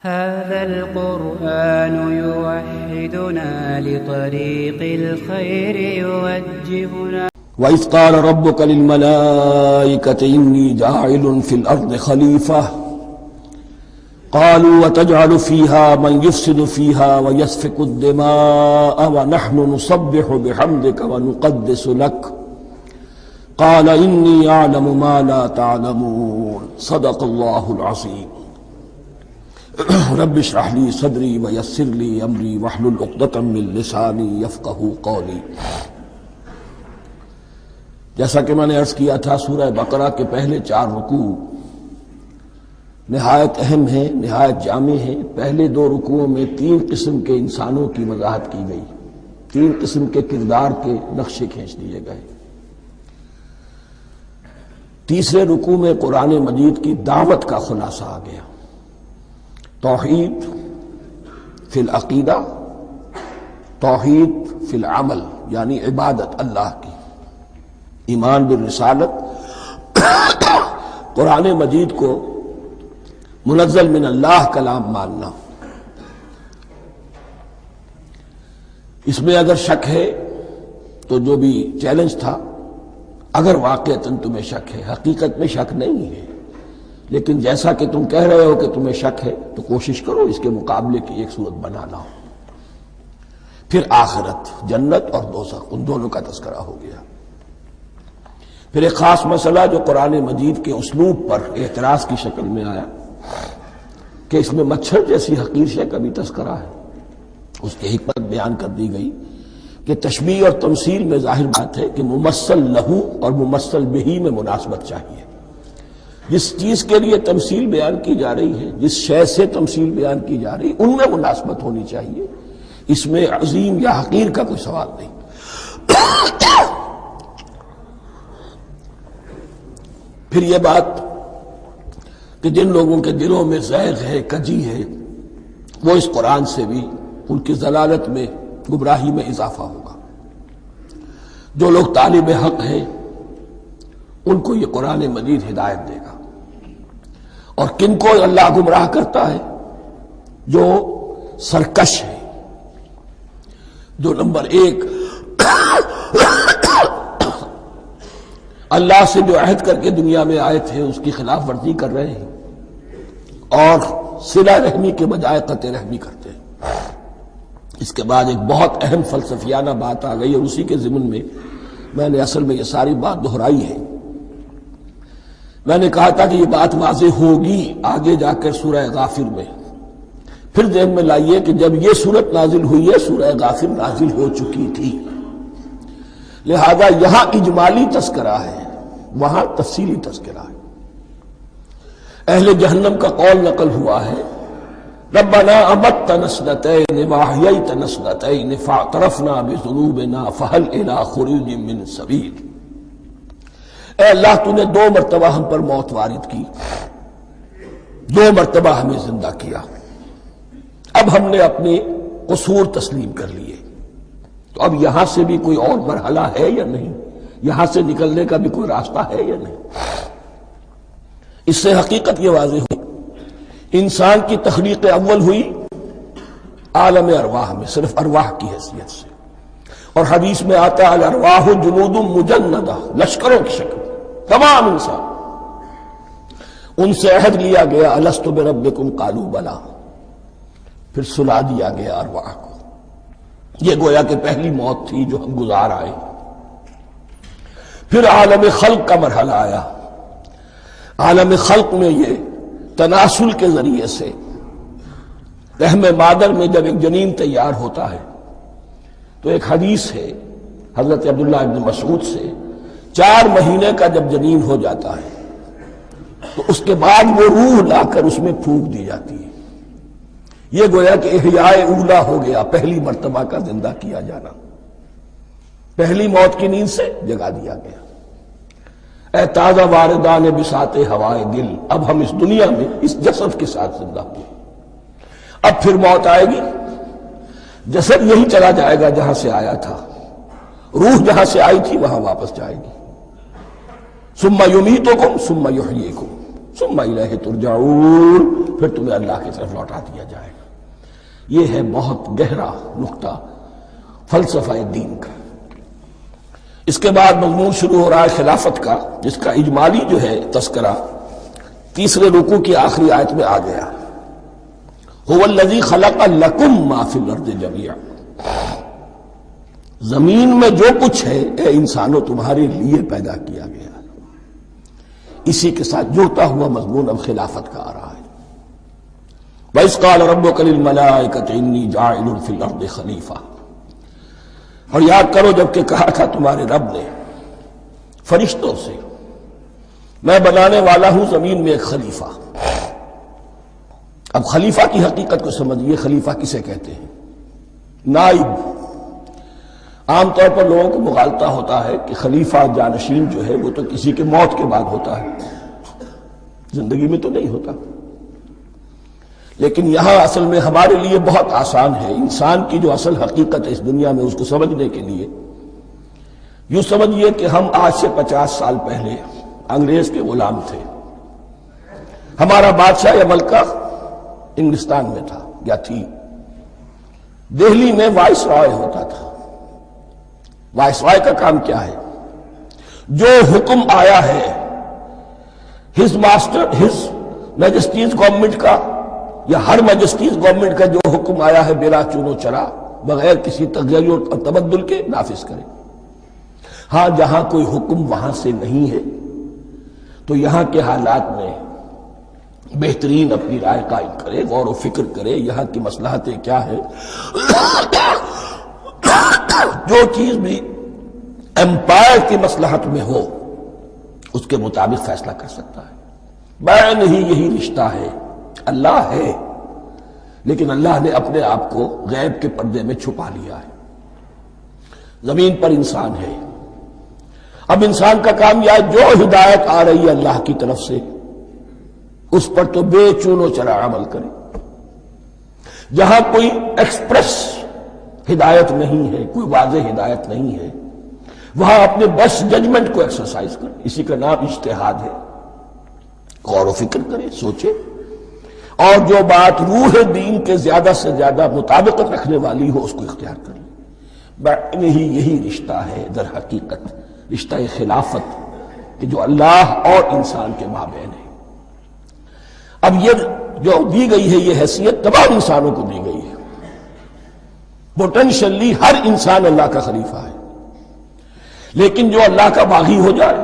هذا القرآن يوحدنا لطريق الخير يوجهنا. وَإِذْ قَالَ رَبُّكَ لِلْمَلَائِكَةِ إِنِّي جَاعِلٌ فِي الْأَرْضِ خَلِيفَةً قَالُوا وَتَجْعَلُ فِيهَا مَنْ يُفْسِدُ فِيهَا وَيَسْفِكُ الدِّمَاءَ وَنَحْنُ نُسَبِّحُ بِحَمْدِكَ وَنُقَدِّسُ لَكَ قَالَ إِنِّي أَعْلَمُ مَا لَا تَعْلَمُونَ. صدق اللہ العظیم. رب اشرح لي صدری ویسر لي امری واحلل عقدۃ من لسانی یفقہوا قولی. جیسا کہ میں نے عرض کیا تھا، سورہ بقرہ کے پہلے 4 رکوع نہایت اہم ہیں، نہایت جامع ہیں. پہلے 2 رکوعوں میں 3 قسم کے انسانوں کی وضاحت کی گئی، 3 قسم کے کردار کے نقشے کھینچ دیے گئے. تیسرے رکوع میں قرآن مجید کی دعوت کا خلاصہ آ گیا. توحید فی العقیدہ، توحید فی العمل، یعنی عبادت اللہ کی، ایمان بالرسالت، قرآن مجید کو منزل من اللہ کلام ماننا. اس میں اگر شک ہے تو جو بھی چیلنج تھا، اگر واقعتاً تمہیں شک ہے، حقیقت میں شک نہیں ہے، لیکن جیسا کہ تم کہہ رہے ہو کہ تمہیں شک ہے تو کوشش کرو اس کے مقابلے کی ایک صورت بنانا ہو. پھر آخرت، جنت اور دوزخ، ان دونوں کا تذکرہ ہو گیا. پھر ایک خاص مسئلہ جو قرآن مجید کے اسلوب پر اعتراض کی شکل میں آیا کہ اس میں مچھر جیسی حقیر شے کا بھی تذکرہ ہے. اس کی حکمت بیان کر دی گئی کہ تشبیہ اور تمثیل میں ظاہر بات ہے کہ ممثل لہو اور ممثل بہی میں مناسبت چاہیے. جس چیز کے لیے تمثیل بیان کی جا رہی ہے، جس شے سے تمثیل بیان کی جا رہی، ان میں مناسبت ہونی چاہیے. اس میں عظیم یا حقیر کا کوئی سوال نہیں. پھر یہ بات کہ جن لوگوں کے دلوں میں زیغ ہے، کجی ہے، وہ اس قرآن سے بھی ان کی ضلالت میں، گمراہی میں اضافہ ہوگا. جو لوگ طالب حق ہیں ان کو یہ قرآن مجید ہدایت دے گا. اور کن کو اللہ گمراہ کرتا ہے؟ جو سرکش ہے، جو نمبر 1 اللہ سے جو عہد کر کے دنیا میں آئے تھے اس کی خلاف ورزی کر رہے ہیں اور صلہ رحمی کے بجائے قطع رحمی کرتے ہیں. اس کے بعد ایک بہت اہم فلسفیانہ بات آ گئی اور اسی کے ضمن میں نے اصل میں یہ ساری بات دہرائی ہے. میں نے کہا تھا کہ یہ بات واضح ہوگی آگے جا کر سورہ غافر میں. پھر ذہن میں لائیے کہ جب یہ سورت نازل ہوئی ہے، سورہ غافر نازل ہو چکی تھی، لہذا یہاں اجمالی تذکرہ ہے، وہاں تفصیلی تذکرہ ہے. اہل جہنم کا قول نقل ہوا ہے، ربنا امتنا اثنتین واحییتنا اثنتین فاعترفنا بذنوبنا فہل الی خروج من سبیل. اے اللہ، تو نے 2 مرتبہ ہم پر موت وارد کی، 2 مرتبہ ہمیں زندہ کیا، اب ہم نے اپنے قصور تسلیم کر لیے، تو اب یہاں سے بھی کوئی اور مرحلہ ہے یا نہیں؟ یہاں سے نکلنے کا بھی کوئی راستہ ہے یا نہیں؟ اس سے حقیقت یہ واضح ہوئی، انسان کی تخلیق اول ہوئی عالم ارواح میں، صرف ارواح کی حیثیت سے. اور حدیث میں آتا ہے الارواح جنود مجندہ، لشکروں کی شکل، تمام انسان. ان سے عہد لیا گیا الست بربکم قالوا بلا، پھر سلا دیا گیا ارواح کو. یہ گویا کہ پہلی موت تھی جو ہم گزار آئے. پھر عالم خلق کا مرحلہ آیا. عالم خلق میں یہ تناسل کے ذریعے سے رحم مادر میں جب ایک جنین تیار ہوتا ہے تو ایک حدیث ہے حضرت عبداللہ ابن مسعود سے، 4 مہینے کا جب جنین ہو جاتا ہے تو اس کے بعد وہ روح لا کر اس میں پھونک دی جاتی ہے. یہ گویا کہ احیاء اولا ہو گیا، پہلی مرتبہ کا زندہ کیا جانا، پہلی موت کی نیند سے جگا دیا گیا. اے تازہ واردان بساط ہوائے دل، اب ہم اس دنیا میں اس جسد کے ساتھ زندہ ہوئے. اب پھر موت آئے گی، جسد یہی چلا جائے گا جہاں سے آیا تھا، روح جہاں سے آئی تھی وہاں واپس جائے گی. ثم یمیتکم ثم یحییکم، ثم الیہ ترجعون، پھر تمہیں اللہ کی طرف لوٹا دیا جائے گا۔ یہ ہے بہت گہرا نقطہ فلسفہ دین کا۔ اس کے بعد مضمون شروع ہو رہا ہے خلافت کا، جس کا اجمالی جو ہے تذکرہ تیسرے رکوع کی آخری آیت میں آ گیا۔ هو الذی خلق لکم ما فی الارض جمیعا، زمین میں جو کچھ ہے اے انسانوں تمہارے لیے پیدا کیا گیا۔ اسی کے ساتھ جڑتا ہوا مضمون اب خلافت کا آ رہا ہے۔ وَإِذْ قَالَ رَبُّكَ لِلْمَلَائِكَةِ إِنِّي جَاعِلٌ فِي الْأَرْضِ خَلِيفَةً، اور یاد کرو جب کہ کہا تھا تمہارے رب نے فرشتوں سے، میں بنانے والا ہوں زمین میں ایک خلیفہ۔ اب خلیفہ کی حقیقت کو سمجھیے، خلیفہ کسے کہتے ہیں؟ نائب۔ عام طور پر لوگوں کو مغالطہ ہوتا ہے کہ خلیفہ جانشین جو ہے وہ تو کسی کے موت کے بعد ہوتا ہے، زندگی میں تو نہیں ہوتا۔ لیکن یہاں اصل میں ہمارے لیے بہت آسان ہے، انسان کی جو اصل حقیقت ہے اس دنیا میں اس کو سمجھنے کے لیے یوں سمجھیے کہ ہم آج سے 50 سال پہلے انگریز کے غلام تھے۔ ہمارا بادشاہ یا ملکہ انگلستان میں تھا یا تھی، دہلی میں وائس رائے ہوتا تھا۔ وائس رائے کا کام کیا ہے؟ جو حکم آیا ہے ہز میجسٹیز گورنمنٹ کا یا ہر میجسٹیز گورنمنٹ کا جو حکم آیا ہے بلا چون و چرا، بغیر کسی تغیر اور تبدل کے نافذ کرے۔ ہاں جہاں کوئی حکم وہاں سے نہیں ہے تو یہاں کے حالات میں بہترین اپنی رائے قائم کرے، غور و فکر کرے، یہاں کی مصلحتیں کیا ہے، جو چیز بھی امپائر کی مصلحت میں ہو اس کے مطابق فیصلہ کر سکتا ہے۔ بین ہی یہی رشتہ ہے۔ اللہ ہے لیکن اللہ نے اپنے آپ کو غیب کے پردے میں چھپا لیا ہے۔ زمین پر انسان ہے، اب انسان کا کام یہ ہے جو ہدایت آ رہی ہے اللہ کی طرف سے اس پر تو بے چون و چرا عمل کرے۔ جہاں کوئی ایکسپریس ہدایت نہیں ہے، کوئی واضح ہدایت نہیں ہے، وہاں اپنے بس ججمنٹ کو ایکسرسائز کرے، اسی کا نام اجتہاد ہے۔ غور و فکر کرے، سوچے، اور جو بات روح دین کے زیادہ سے زیادہ مطابقت رکھنے والی ہو اس کو اختیار کر لے۔ بین ہی یہی رشتہ ہے در حقیقت، رشتہ خلافت کہ جو اللہ اور انسان کے مابین ہے۔ اب یہ جو دی گئی ہے یہ حیثیت تمام انسانوں کو دی گئی ہے۔ پوٹینشلی ہر انسان اللہ کا خلیفہ ہے، لیکن جو اللہ کا باغی ہو جائے،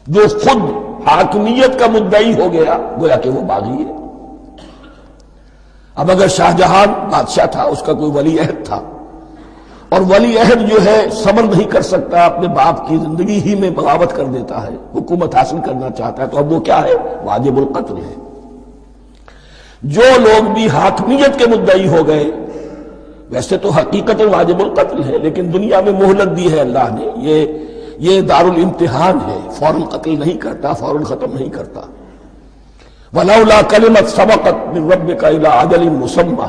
جو خود حاکمیت کا مدعی ہو گیا، گویا کہ وہ باغی ہے۔ اب اگر شاہجہان بادشاہ تھا، اس کا کوئی ولی عہد تھا، اور ولی عہد جو ہے صبر نہیں کر سکتا، اپنے باپ کی زندگی ہی میں بغاوت کر دیتا ہے، حکومت حاصل کرنا چاہتا ہے، تو اب وہ کیا ہے؟ واجب القتل ہے۔ جو لوگ بھی حاکمیت کے مدعی ہو گئے، ویسے تو حقیقت واجب القتل ہے، لیکن دنیا میں مہلت دی ہے اللہ نے، یہ دارالامتحان ہے، فوراً قتل نہیں کرتا، فوراً ختم نہیں کرتا۔ وَلَوْلَا كَلِمَةٌ سَبَقَتْ مِن رَبِّكَ إِلَىٰ أَجَلٍ مُّسَمًّى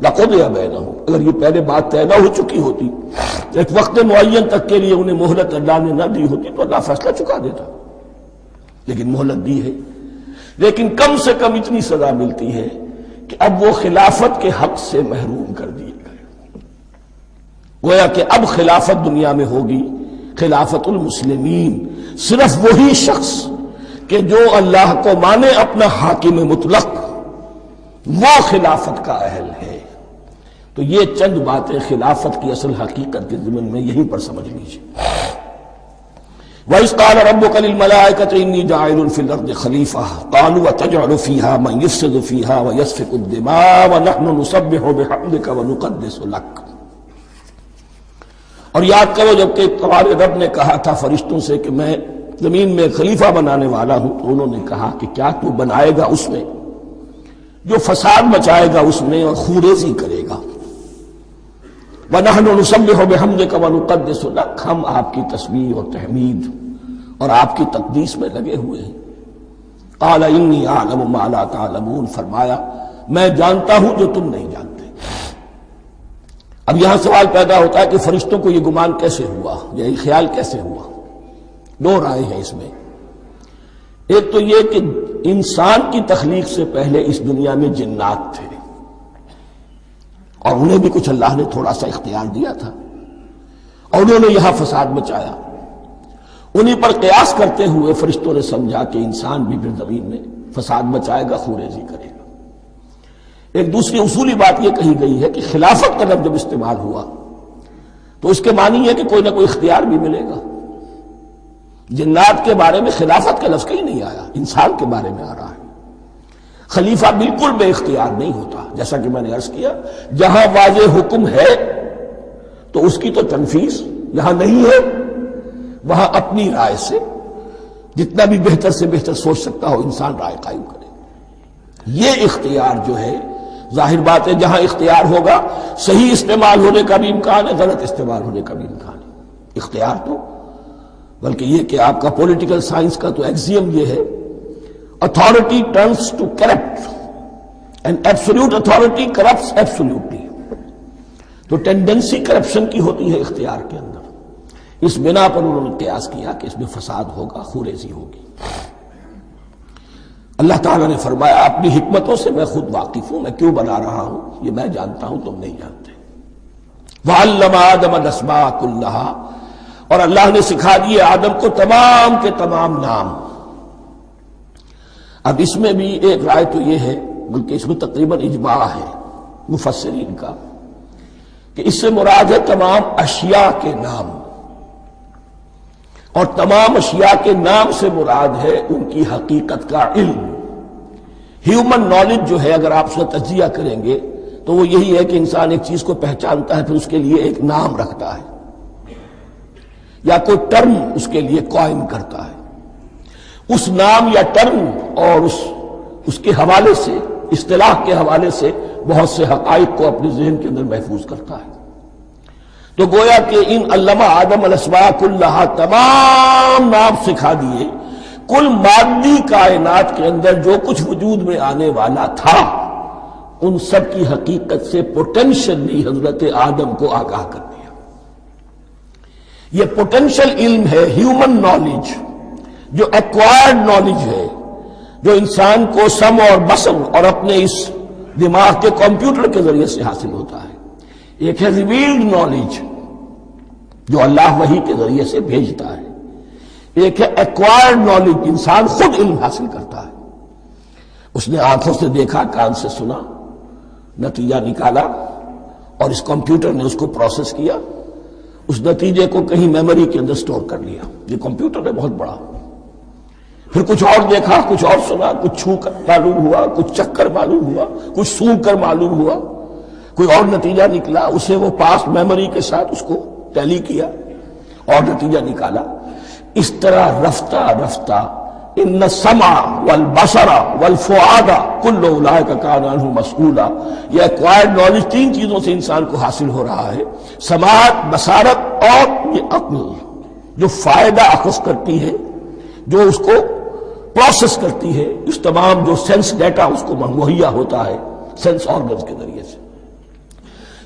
لَقُضِيَ بَيْنَهُمْ، اگر یہ پہلے بات طے نہ ہو چکی ہوتی، ایک وقت معین تک کے لیے انہیں مہلت اللہ نے نہ دی ہوتی تو اللہ فیصلہ چکا دیتا، لیکن مہلت دی ہے۔ لیکن کم سے کم اتنی سزا ملتی ہے کہ اب وہ خلافت کے حق سے محروم کر دیے گئے۔ گویا کہ اب خلافت دنیا میں ہوگی خلافت المسلمین، صرف وہی شخص کہ جو اللہ کو مانے اپنا حاکم مطلق، وہ خلافت کا اہل ہے۔ تو یہ چند باتیں خلافت کی اصل حقیقت کے ضمن میں یہیں پر سمجھ لیجیے۔ وَإِذْ قَالَ رَبُّكَ لِلْمَلَائِكَةِ إِنِّي جَاعِلٌ فِي الْأَرْضِ خَلِيفَةً قَالُوا أَتَجْعَلُ فِيهَا مَن يُفْسِدُ فِيهَا وَيَسْفِكُ الدِّمَاءَ وَنَحْنُ نُسَبِّحُ بِحَمْدِكَ وَنُقَدِّسُ لَكَ۔ اور یاد کرو جب کہ تمہارے رب نے کہا تھا فرشتوں سے کہ میں زمین میں خلیفہ بنانے والا ہوں، تو انہوں نے کہا کہ کیا تو بنائے گا اس میں جو فساد مچائے گا اس میں اور خوریزی کرے گا۔ وَنَحْنُ نُسَبِّحُ بِحَمْدِكَ وَنُقَدِّسُ لَكَ، ہم آپ کی تسبیح اور تحمید اور آپ کی تقدیس میں لگے ہوئے ہیں۔ قَالَ إِنِّي أَعْلَمُ مَا لَا تَعْلَمُونَ، فرمایا میں جانتا ہوں جو تم نہیں جانتے۔ اب یہاں سوال پیدا ہوتا ہے کہ فرشتوں کو یہ گمان کیسے ہوا، یا یہ خیال کیسے ہوا؟ دو رائے ہیں اس میں۔ ایک تو یہ کہ انسان کی تخلیق سے پہلے اس دنیا میں جنات تھے، اور انہیں بھی کچھ اللہ نے تھوڑا سا اختیار دیا تھا، اور انہوں نے یہاں فساد مچایا۔ انہی پر قیاس کرتے ہوئے فرشتوں نے سمجھا کہ انسان بھی پھر زمین میں فساد مچائے گا، خوریزی کرے گا۔ ایک دوسری اصولی بات یہ کہی گئی ہے کہ خلافت کا لفظ جب استعمال ہوا تو اس کے معنی ہے کہ کوئی نہ کوئی اختیار بھی ملے گا۔ جنات کے بارے میں خلافت کا لفظ کہیں نہیں آیا، انسان کے بارے میں آ رہا ہے۔ خلیفہ بالکل بے اختیار نہیں ہوتا، جیسا کہ میں نے عرض کیا، جہاں واضح حکم ہے تو اس کی تو تنفیذ، جہاں نہیں ہے وہاں اپنی رائے سے جتنا بھی بہتر سے بہتر سوچ سکتا ہو انسان رائے قائم کرے۔ یہ اختیار جو ہے، ظاہر بات ہے جہاں اختیار ہوگا صحیح استعمال ہونے کا بھی امکان ہے، غلط استعمال ہونے کا بھی امکان ہے۔ اختیار تو بلکہ یہ کہ آپ کا پولیٹیکل سائنس کا تو ایکسیم یہ ہے، authority turns to corrupt and absolute authority corrupts absolutely۔ تو ٹینڈنسی کرپشن کی ہوتی ہے اختیار کے اندر۔ اس بنا پر انہوں نے قیاس کیا کہ اس میں فساد ہوگا، خوریزی ہوگی۔ اللہ تعالیٰ نے فرمایا اپنی حکمتوں سے میں خود واقف ہوں، میں کیوں بنا رہا ہوں یہ میں جانتا ہوں، تم نہیں جانتے۔ وَعَلَّمَ آدَمَ الْأَسْمَاءَ كُلَّهَا، اور اللہ نے سکھا دیے آدم کو تمام کے تمام نام۔ اب اس میں بھی ایک رائے تو یہ ہے، بلکہ اس میں تقریباً اجماع ہے مفسرین کا، کہ اس سے مراد ہے تمام اشیاء کے نام، اور تمام اشیاء کے نام سے مراد ہے ان کی حقیقت کا علم۔ ہیومن نالج جو ہے، اگر آپ اس کا تجزیہ کریں گے تو وہ یہی ہے کہ انسان ایک چیز کو پہچانتا ہے، پھر اس کے لیے ایک نام رکھتا ہے یا کوئی ٹرم اس کے لیے قائم کرتا ہے۔ اس نام یا ٹرم اور اس کے حوالے سے، اصطلاح کے حوالے سے بہت سے حقائق کو اپنے ذہن کے اندر محفوظ کرتا ہے۔ تو گویا کہ ان علمہ آدم الاسماء کلہا، تمام نام سکھا دیے کل مادی کائنات کے اندر جو کچھ وجود میں آنے والا تھا، ان سب کی حقیقت سے پوٹینشلی حضرت آدم کو آگاہ کر دیا۔ یہ پوٹینشل علم ہے، ہیومن نالج، جو ایکوائرڈ نالج ہے، جو انسان کو سم اور بسم اور اپنے اس دماغ کے کمپیوٹر کے ذریعے سے حاصل ہوتا ہے۔ ایک ہے ریویلڈ نالج جو اللہ وحی کے ذریعے سے بھیجتا ہے، ایک ہے ایکوائرڈ نالج، انسان خود علم حاصل کرتا ہے۔ اس نے آنکھوں سے دیکھا، کان سے سنا، نتیجہ نکالا، اور اس کمپیوٹر نے اس کو پروسیس کیا، اس نتیجے کو کہیں میموری کے اندر سٹور کر لیا۔ یہ کمپیوٹر ہے بہت بڑا۔ پھر کچھ اور دیکھا، کچھ اور سنا، کچھ چھو کر معلوم ہوا، کچھ چکھ کر معلوم ہوا، کچھ سونگھ کر معلوم ہوا، کوئی اور نتیجہ نکلا، اسے وہ پاسٹ میموری کے ساتھ اس کو ٹیلی کیا اور نتیجہ نکالا۔ اس طرح رفتہ رفتہ ان السمع والبصر والفؤاد کل اولئک کان عنہ مسئولا، یہ ایکوائرڈ نالج تین چیزوں سے انسان کو حاصل ہو رہا ہے، سماعت، بصارت اور یہ عقل، جو فائدہ اخذ کرتی ہے، جو اس کو پروسیس کرتی ہے، اس تمام جو سینس ڈیٹا اس کو مہیا ہوتا ہے سینس آرگنز کے ذریعے سے۔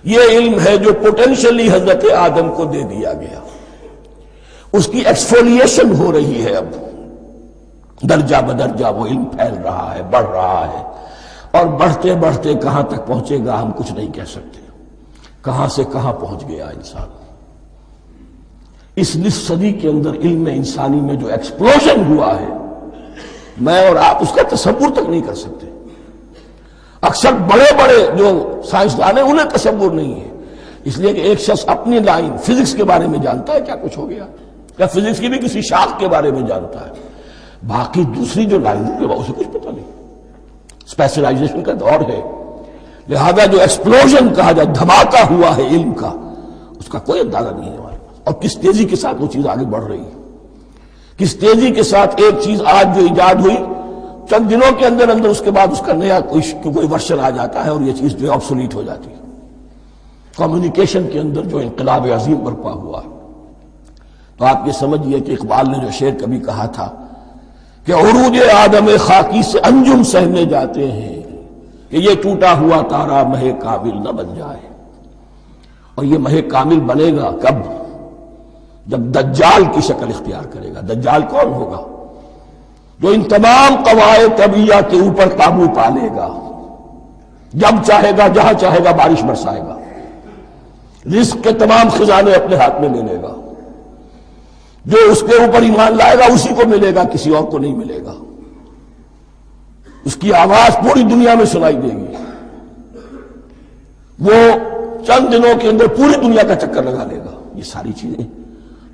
یہ علم ہے جو پوٹینشلی حضرت آدم کو دے دیا گیا۔ اس کی ایکسفولیشن ہو رہی ہے، اب درجہ بدرجہ وہ علم پھیل رہا ہے، بڑھ رہا ہے، اور بڑھتے بڑھتے کہاں تک پہنچے گا ہم کچھ نہیں کہہ سکتے۔ کہاں سے کہاں پہنچ گیا انسان۔ اس نصف صدی کے اندر علم انسانی میں جو ایکسپلوژن ہوا ہے، میں اور آپ اس کا تصور تک نہیں کر سکتے۔ اکثر بڑے بڑے جو سائنسدان ہیں انہیں تصور نہیں ہے، اس لیے کہ ایک شخص اپنی لائن فزکس کے بارے میں جانتا ہے کیا کچھ ہو گیا، یا فزکس کی بھی کسی شاخ کے بارے میں جانتا ہے، باقی دوسری جو لائن ہے اسے کچھ پتہ نہیں۔ اسپیشلائزیشن کا دور ہے، لہذا جو ایکسپلوژن کہا جائے، دھماکہ ہوا ہے علم کا، اس کا کوئی اندازہ نہیں ہے ہمارے پاس، اور کس تیزی کے ساتھ وہ چیز آگے بڑھ رہی ہے، کس تیزی کے ساتھ ایک چیز آج جو ایجاد ہوئی چند دنوں کے اندر اندر اس کے بعد اس کا نیا کوئی ورژن آ جاتا ہے اور یہ چیز جو ہے آبسولیٹ ہو جاتی ہے۔ کمیونیکیشن کے اندر جو انقلاب عظیم برپا ہوا ہے، تو آپ یہ سمجھیے کہ اقبال نے جو شعر کبھی کہا تھا کہ عروج آدم خاکی سے انجم سہنے جاتے ہیں، کہ یہ ٹوٹا ہوا تارا مہ کامل نہ بن جائے۔ اور یہ مہ کامل بنے گا کب؟ جب دجال کی شکل اختیار کرے گا۔ دجال کون ہوگا؟ جو ان تمام قواعد طبیعہ کے اوپر قابو پا لے گا، جب چاہے گا جہاں چاہے گا بارش برسائے گا، رزق کے تمام خزانے اپنے ہاتھ میں لے لے گا، جو اس کے اوپر ایمان لائے گا اسی کو ملے گا، کسی اور کو نہیں ملے گا، اس کی آواز پوری دنیا میں سنائی دے گی، وہ چند دنوں کے اندر پوری دنیا کا چکر لگا لے گا۔ یہ ساری چیزیں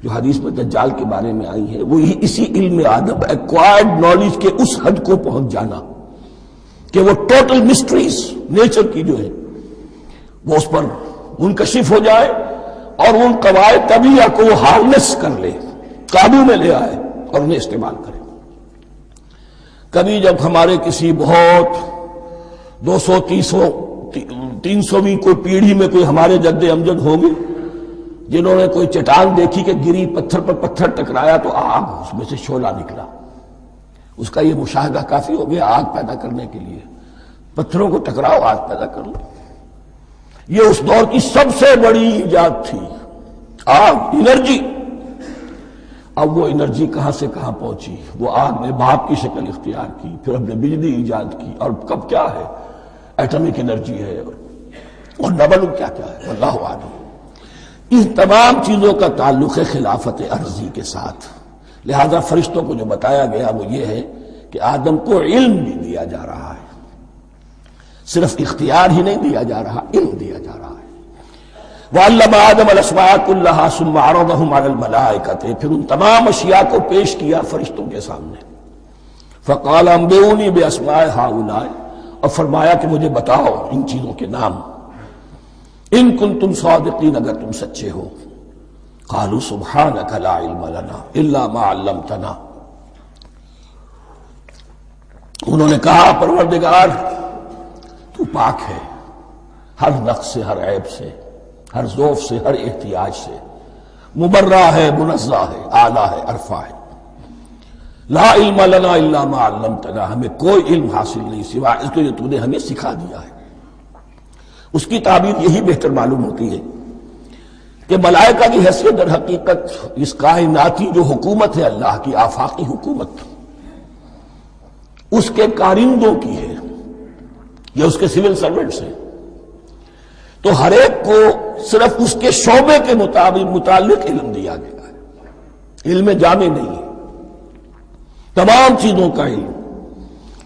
جو حدیث میں دجال کے بارے میں آئی ہیں وہ اسی علم آدم ایکوائرڈ نالج کے اس حد کو پہنچ جانا کہ وہ ٹوٹل مسٹریز نیچر کی جو ہے وہ اس پر منکشف ہو جائے اور ان قواعد طبیعہ کو وہ ہارنس کر لے، قابو میں لے آئے اور انہیں استعمال کرے۔ کبھی جب ہمارے کسی بہت 200-300ویں کوئی پیڑھی میں کوئی ہمارے جد امجد ہوں گے جنہوں نے کوئی چٹان دیکھی کہ گری، پتھر پر پتھر ٹکرایا تو آگ اس میں سے شعلہ نکلا، اس کا یہ مشاہدہ کافی ہو گیا آگ پیدا کرنے کے لیے۔ پتھروں کو ٹکراؤ آگ پیدا کر لو، یہ اس دور کی سب سے بڑی ایجاد تھی، آگ، انرجی۔ اب وہ انرجی کہاں سے کہاں پہنچی، وہ آگ نے بھاپ کی شکل اختیار کی، پھر ہم نے بجلی ایجاد کی، اور کب کیا ہے ایٹمک انرجی ہے اور نہ معلوم کیا کیا ہے، واللہ اعلم۔ ان تمام چیزوں کا تعلق ہے خلافت ارضی کے ساتھ، لہذا فرشتوں کو جو بتایا گیا وہ یہ ہے کہ آدم کو علم بھی دیا جا رہا ہے، صرف اختیار ہی نہیں دیا جا رہا، علم دیا جا رہا ہے۔ وَعَلَّمَ آدَمَ الْأَسْمَاءَ كُلَّهَا ثُمَّ عَرَضَهُمْ عَلَى الْمَلَائِكَةِ، پھر ان تمام اشیاء کو پیش کیا فرشتوں کے سامنے۔ فَقَالَ أَنبِئُونِي بِأَسْمَاءِ هَؤُلَاءِ، اور فرمایا کہ مجھے بتاؤ ان چیزوں کے نام، ان کنتم صادقین، اگر تم سچے ہو۔ قالوا سبحانک لا علم لنا الا ما علمتنا، انہوں نے کہا پروردگار تو پاک ہے ہر نقص سے، ہر عیب سے، ہر ضعف سے، ہر احتیاج سے، مبرہ ہے، منزہ ہے، اعلیٰ ہے، عرفہ ہے۔ لا علم لنا الا ما علمتنا، ہمیں کوئی علم حاصل نہیں سوائے اس کو جو تم نے ہمیں سکھا دیا ہے۔ اس کی تعبیر یہی بہتر معلوم ہوتی ہے کہ ملائکہ کی حیثیت در حقیقت اس کائناتی جو حکومت ہے اللہ کی، آفاقی حکومت، اس کے کارندوں کی ہے، یا اس کے سول سرونٹس ہیں، تو ہر ایک کو صرف اس کے شعبے کے متعلق علم دیا گیا ہے، علم جامع نہیں ہے، تمام چیزوں کا علم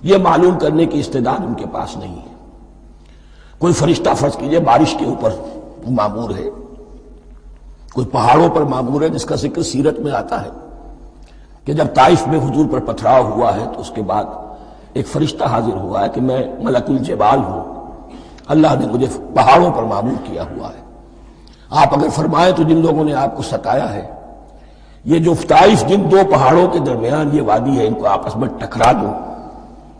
یہ معلوم کرنے کی استعداد ان کے پاس نہیں ہے۔ کوئی فرشتہ فرض کیجئے بارش کے اوپر مامور ہے، کوئی پہاڑوں پر مامور ہے، جس کا ذکر سیرت میں آتا ہے کہ جب طائف میں حضور پر پتھراؤ ہوا ہے تو اس کے بعد ایک فرشتہ حاضر ہوا ہے کہ میں ملک الجبال ہوں، اللہ نے مجھے پہاڑوں پر مامور کیا ہوا ہے، آپ اگر فرمائیں تو جن لوگوں نے آپ کو ستایا ہے، یہ جو طائف جن دو پہاڑوں کے درمیان یہ وادی ہے، ان کو آپس میں ٹکرا دو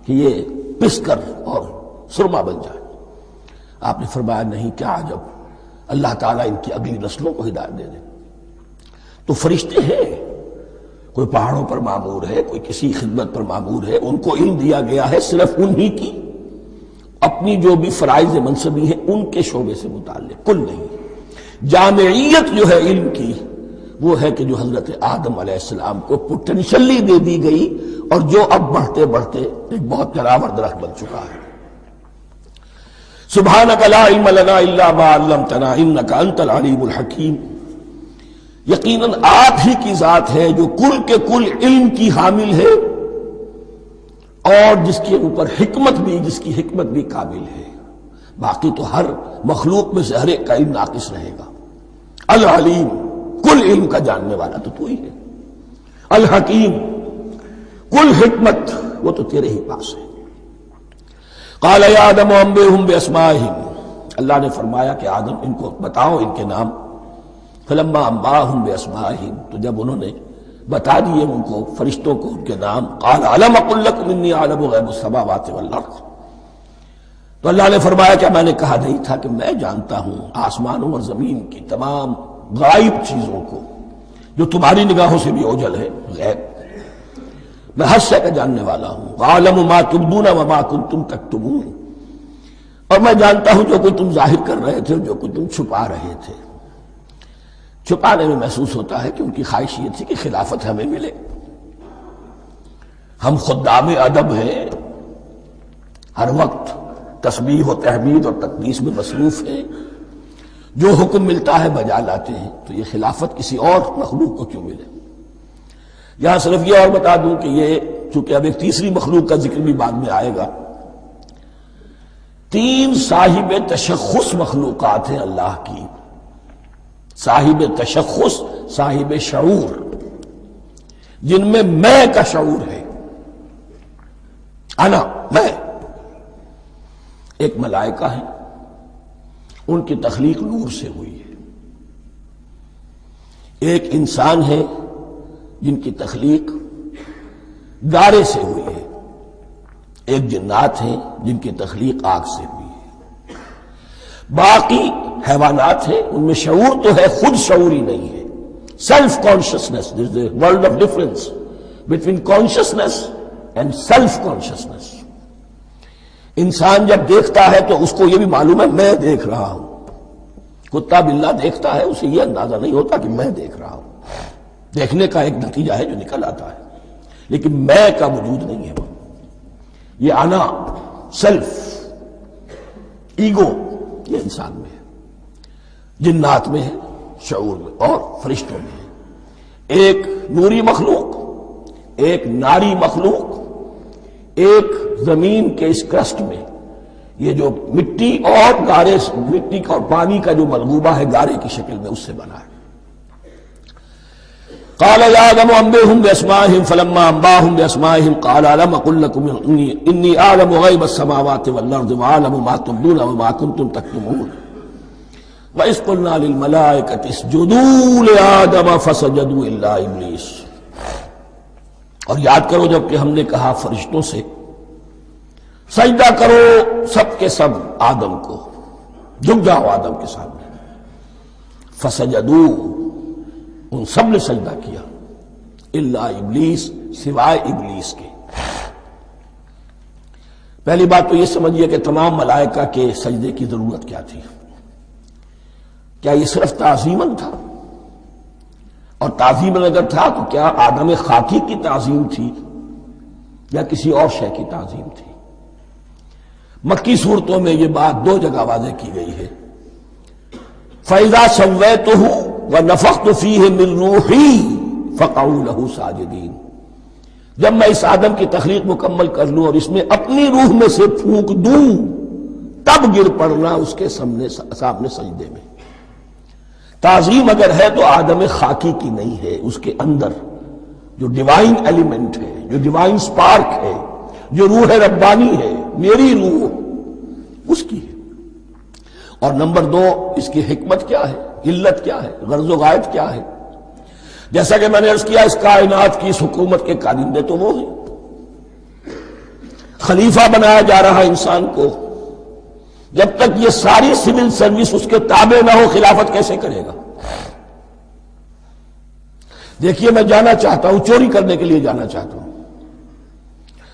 کہ یہ پس کر اور سرما بن جائے۔ آپ نے فرمایا نہیں، کیا عجب، اللہ تعالیٰ ان کی اگلی نسلوں کو ہدایت دے دے۔ تو فرشتے ہیں، کوئی پہاڑوں پر مامور ہے، کوئی کسی خدمت پر مامور ہے، ان کو علم دیا گیا ہے صرف انہی کی اپنی جو بھی فرائض منصبی ہیں ان کے شعبے سے متعلق، کل نہیں۔ جامعیت جو ہے علم کی وہ ہے کہ جو حضرت آدم علیہ السلام کو پوٹینشلی دے دی گئی اور جو اب بڑھتے بڑھتے ایک بہت پیراور درخت بن چکا ہے۔ سبحانک لا علم لنا الا ما علمتنا انک انت العلیم الحکیم، یقیناً آپ ہی کی ذات ہے جو کل کے کل علم کی حامل ہے اور جس کے اوپر حکمت بھی، جس کی حکمت بھی کامل ہے، باقی تو ہر مخلوق میں سے ہر ایک کا علم ناقص رہے گا۔ العلیم، کل علم کا جاننے والا تو ہی ہے، الحکیم، کل حکمت وہ تو تیرے ہی پاس ہے۔ قال یا آدم انبئہم باسمائہم، اللہ نے فرمایا کہ آدم ان کو بتاؤ ان کے نام۔ فلما انباہم باسمائہم، تو جب انہوں نے بتا دیے ان کو، فرشتوں کو، ان کے نام، قال الم اقل لکم انی اعلم غیب السماوات والارض، تو اللہ نے فرمایا کہ میں نے کہا نہیں تھا کہ میں جانتا ہوں آسمانوں اور زمین کی تمام غائب چیزوں کو جو تمہاری نگاہوں سے بھی اوجھل ہے، غیب، میں ہر شے کا جاننے والا ہوں۔ وَأَعْلَمُ مَا تُبْدُونَ وَمَا كُنتُمْ تَكْتُمُونَ، اور میں جانتا ہوں جو کوئی تم ظاہر کر رہے تھے اور جو کوئی تم چھپا رہے تھے۔ چھپانے میں محسوس ہوتا ہے کہ ان کی خواہش یہ تھی کہ خلافت ہمیں ملے، ہم خدام ادب ہیں، ہر وقت تسبیح و تحمید اور تقدیس میں مصروف ہیں، جو حکم ملتا ہے بجا لاتے ہیں، تو یہ خلافت کسی اور مخلوق کو کیوں ملے؟ یہاں صرف یہ اور بتا دوں کہ یہ چونکہ اب ایک تیسری مخلوق کا ذکر بھی بعد میں آئے گا، 3 صاحب تشخص مخلوقات ہیں اللہ کی، صاحب تشخص، صاحب شعور، جن میں کا شعور ہے، انا، میں۔ ایک ملائکہ ہے، ان کی تخلیق نور سے ہوئی ہے۔ ایک انسان ہے جن کی تخلیق گارے سے ہوئی ہے۔ ایک جنات ہیں جن کی تخلیق آگ سے ہوئی ہے۔ باقی حیوانات ہیں، ان میں شعور تو ہے، خود شعوری نہیں ہے۔ Self consciousness, there is a world of difference between consciousness and self consciousness. انسان جب دیکھتا ہے تو اس کو یہ بھی معلوم ہے میں دیکھ رہا ہوں۔ کتا بلہ دیکھتا ہے، اسے یہ اندازہ نہیں ہوتا کہ میں دیکھ رہا ہوں، دیکھنے کا ایک نتیجہ ہے جو نکل آتا ہے، لیکن میں کا وجود نہیں ہے۔ یہ انا، سیلف، ایگو، یہ انسان میں ہے، جنات میں ہے، شعور میں، اور فرشتوں میں ہے۔ ایک نوری مخلوق، ایک ناری مخلوق، ایک زمین کے اس کرسٹ میں، یہ جو مٹی اور گارے، مٹی کا اور پانی کا جو ملغوبہ ہے گارے کی شکل میں، اس سے بنا ہے۔ قال يا آدم انبئهم بأسمائهم فلما انبأهم بأسمائهم قال ألم أقل لكم إني أعلم غيب السماوات والأرض وأعلم ما تبدون وما كنتم تكتمون وإذ قلنا للملائكة اسجدوا لآدم فسجدوا إلا إبليس۔ اور یاد کرو جب کہ ہم نے کہا فرشتوں سے سجدہ کرو سب کے سب آدم کو، جھک جاؤ آدم کے سامنے، فسجدوا، ان سب نے سجدہ کیا، الا ابلیس، سوائے ابلیس کے۔ پہلی بات تو یہ سمجھیے کہ تمام ملائکہ کے سجدے کی ضرورت کیا تھی؟ کیا یہ صرف تعظیماً تھا؟ اور تعظیماً اگر تھا تو کیا آدم خاکی کی تعظیم تھی یا کسی اور شے کی تعظیم تھی؟ مکی صورتوں میں یہ بات 2 جگہ واضح کی گئی ہے۔ فَإِذَا سَوَّيْتُهُ وَنَفَخْتُ فِيهِ مِن رُوحِي فَقَعُوا لَهُ سَاجِدِينَ، جب میں اس آدم کی تخلیق مکمل کر لوں اور اس میں اپنی روح میں سے پھونک دوں، تب گر پڑنا اس کے سامنے سجدے میں۔ تعظیم اگر ہے تو آدم خاکی کی نہیں ہے، اس کے اندر جو ڈیوائن ایلیمنٹ ہے، جو ڈیوائن سپارک ہے، جو روح ربانی ہے، میری روح، اس کی ہے۔ اور نمبر 2، اس کی حکمت کیا ہے، علت کیا ہے، غرض و غایت کیا ہے؟ جیسا کہ میں نے عرض کیا، اس کائنات کی اس حکومت کے کارندے تو وہ ہیں۔ خلیفہ بنایا جا رہا انسان کو، جب تک یہ ساری سول سروس اس کے تابع نہ ہو، خلافت کیسے کرے گا؟ دیکھیے میں جانا چاہتا ہوں، چوری کرنے کے لیے جانا چاہتا ہوں،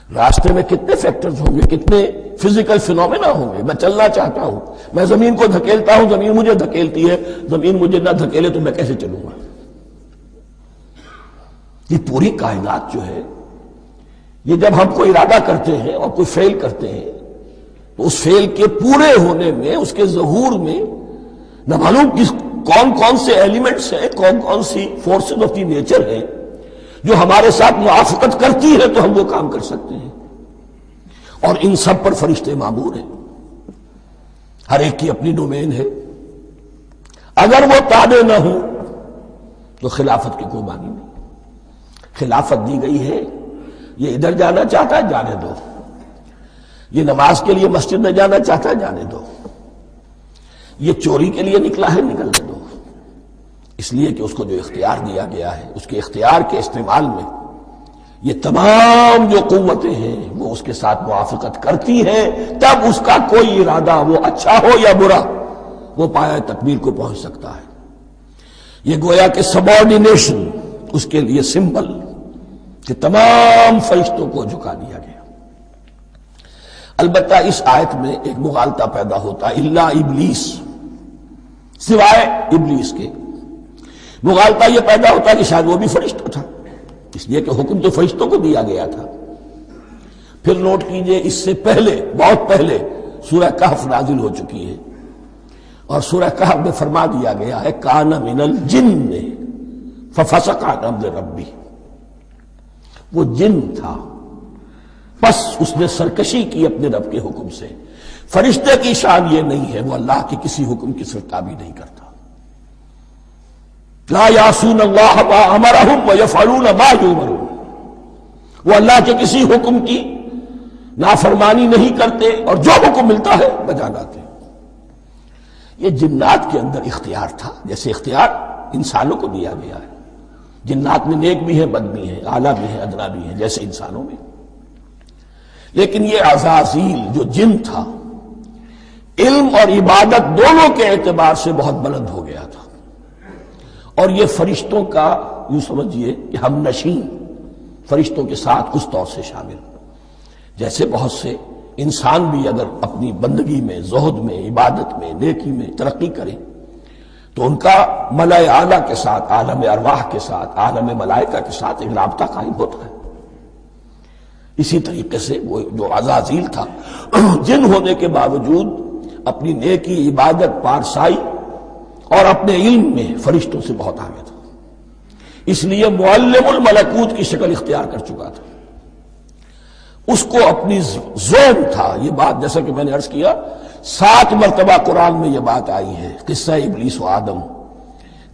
راستے میں کتنے فیکٹرز ہوں گے، کتنے فزیکل فینومینا ہوں گے۔ میں چلنا چاہتا ہوں، میں زمین کو دھکیلتا ہوں، زمین مجھے دھکیلتی ہے، زمین مجھے نہ دھکیلے تو میں کیسے چلوں گا؟ یہ پوری کائنات جو ہے، یہ جب ہم کو ارادہ کرتے ہیں اور کوئی فیل کرتے ہیں تو اس فیل کے پورے ہونے میں، اس کے ظہور میں نہ معلوم کون کون سے ایلیمنٹس ہیں، کون کون سی فورسز آف دی نیچر ہیں جو ہمارے ساتھ موافقت کرتی ہے تو ہم وہ کام کر سکتے ہیں۔ اور ان سب پر فرشتے مامور ہیں، ہر ایک کی اپنی ڈومین ہے۔ اگر وہ تابع نہ ہوں تو خلافت کی کوئی معنی نہیں۔ خلافت دی گئی ہے، یہ ادھر جانا چاہتا ہے جانے دو، یہ نماز کے لیے مسجد میں جانا چاہتا ہے جانے دو، یہ چوری کے لیے نکلا ہے نکلنے دو، اس لیے کہ اس کو جو اختیار دیا گیا ہے، اس کے اختیار کے استعمال میں یہ تمام جو قوتیں ہیں وہ اس کے ساتھ موافقت کرتی ہیں، تب اس کا کوئی ارادہ، وہ اچھا ہو یا برا، وہ پایہ تکمیل کو پہنچ سکتا ہے۔ یہ گویا کہ سبارڈینیشن اس کے لیے سمبل کہ تمام فرشتوں کو جھکا دیا گیا۔ البتہ اس آیت میں ایک مغالطہ پیدا ہوتا ہے، الا ابلیس، سوائے ابلیس کے۔ مغالطہ یہ پیدا ہوتا ہے کہ شاید وہ بھی فرشتہ تھا، اس لیے کہ حکم تو فرشتوں کو دیا گیا تھا، پھر نوٹ کیجئے اس سے پہلے، بہت پہلے سورہ کہف نازل ہو چکی ہے، اور سورہ کہف میں فرما دیا گیا ہے کان من الجن ففسق عن امر ربی، وہ جن تھا بس اس نے سرکشی کی اپنے رب کے حکم سے۔ فرشتے کی شان یہ نہیں ہے، وہ اللہ کے کسی حکم کی سرتابی نہیں کرتا۔ لا یعصون اللہ ما امرہم ویفعلون ما یؤمرون، وہ اللہ کے کسی حکم کی نافرمانی نہیں کرتے اور جو حکم ملتا ہے بجا لاتے۔ یہ جنات کے اندر اختیار تھا، جیسے اختیار انسانوں کو دیا گیا ہے۔ جنات میں نیک بھی ہیں، بد بھی ہیں، اعلیٰ بھی ہیں، ادنا بھی ہیں، جیسے انسانوں میں۔ لیکن یہ عزازیل جو جن تھا، علم اور عبادت دونوں کے اعتبار سے بہت بلند ہو گیا تھا، اور یہ فرشتوں کا یوں سمجھیے کہ ہم نشین، فرشتوں کے ساتھ اس طور سے شامل، جیسے بہت سے انسان بھی اگر اپنی بندگی میں، زہد میں، عبادت میں، نیکی میں ترقی کریں تو ان کا ملائے اعلیٰ کے ساتھ، عالم ارواح کے ساتھ، عالم ملائکہ کے ساتھ ایک رابطہ قائم ہوتا ہے۔ اسی طریقے سے وہ جو عزازیل تھا جن ہونے کے باوجود اپنی نیکی، عبادت، پارسائی اور اپنے علم میں فرشتوں سے بہت آگے تھا، اس لیے معلم الملکوت کی شکل اختیار کر چکا تھا۔ اس کو اپنی زون تھا، یہ بات جیسا کہ میں نے عرض کیا 7 مرتبہ قرآن میں یہ بات آئی ہے، قصہ ابلیس و آدم،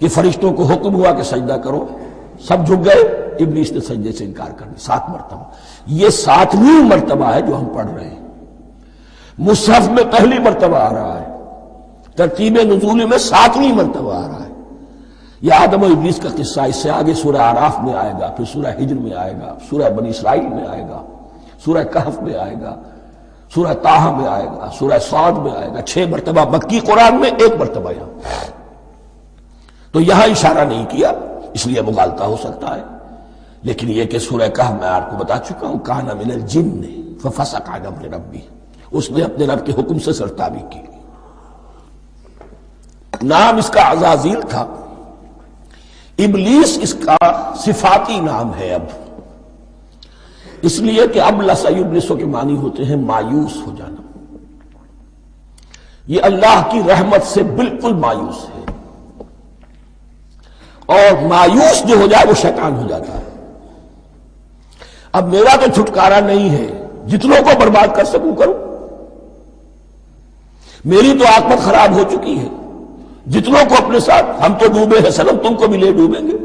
کہ فرشتوں کو حکم ہوا کہ سجدہ کرو، سب جھک گئے، ابلیس نے سجدے سے انکار کر دی 7 مرتبہ۔ یہ 7ویں مرتبہ ہے جو ہم پڑھ رہے ہیں، مصحف میں پہلی مرتبہ آ رہا ہے، ترتیب نزول میں 7ویں مرتبہ آ رہا ہے۔ یہ آدم و ابلیس کا قصہ اس سے آگے سورہ اعراف میں آئے گا، پھر سورہ ہجر میں آئے گا، سورہ بنی اسرائیل میں آئے گا، سورہ کہف میں آئے گا، سورہ طٰہٰ میں آئے گا، سورہ صاد میں آئے گا، 6 مرتبہ مکی قرآن میں، 1 مرتبہ یہاں۔ تو یہاں اشارہ نہیں کیا، اس لیے مغالطہ ہو سکتا ہے، لیکن یہ کہ سورہ کہف میں آپ کو بتا چکا ہوں کان من الجن ففسق عن امر ربی، اس نے اپنے رب کے حکم سے سرتابی کی۔ نام اس کا عزازیل تھا، ابلیس اس کا صفاتی نام ہے اب، اس لیے کہ اب لسیبلسو کے معنی ہوتے ہیں مایوس ہو جانا، یہ اللہ کی رحمت سے بالکل مایوس ہے، اور مایوس جو ہو جائے وہ شیطان ہو جاتا ہے۔ اب میرا تو چھٹکارا نہیں ہے، جتنوں کو برباد کر سکوں کروں، میری تو عاقبت خراب ہو چکی ہے، جتنوں کو اپنے ساتھ، ہم تو ڈوبے ہیں سنم، تم کو بھی لے ڈوبیں گے۔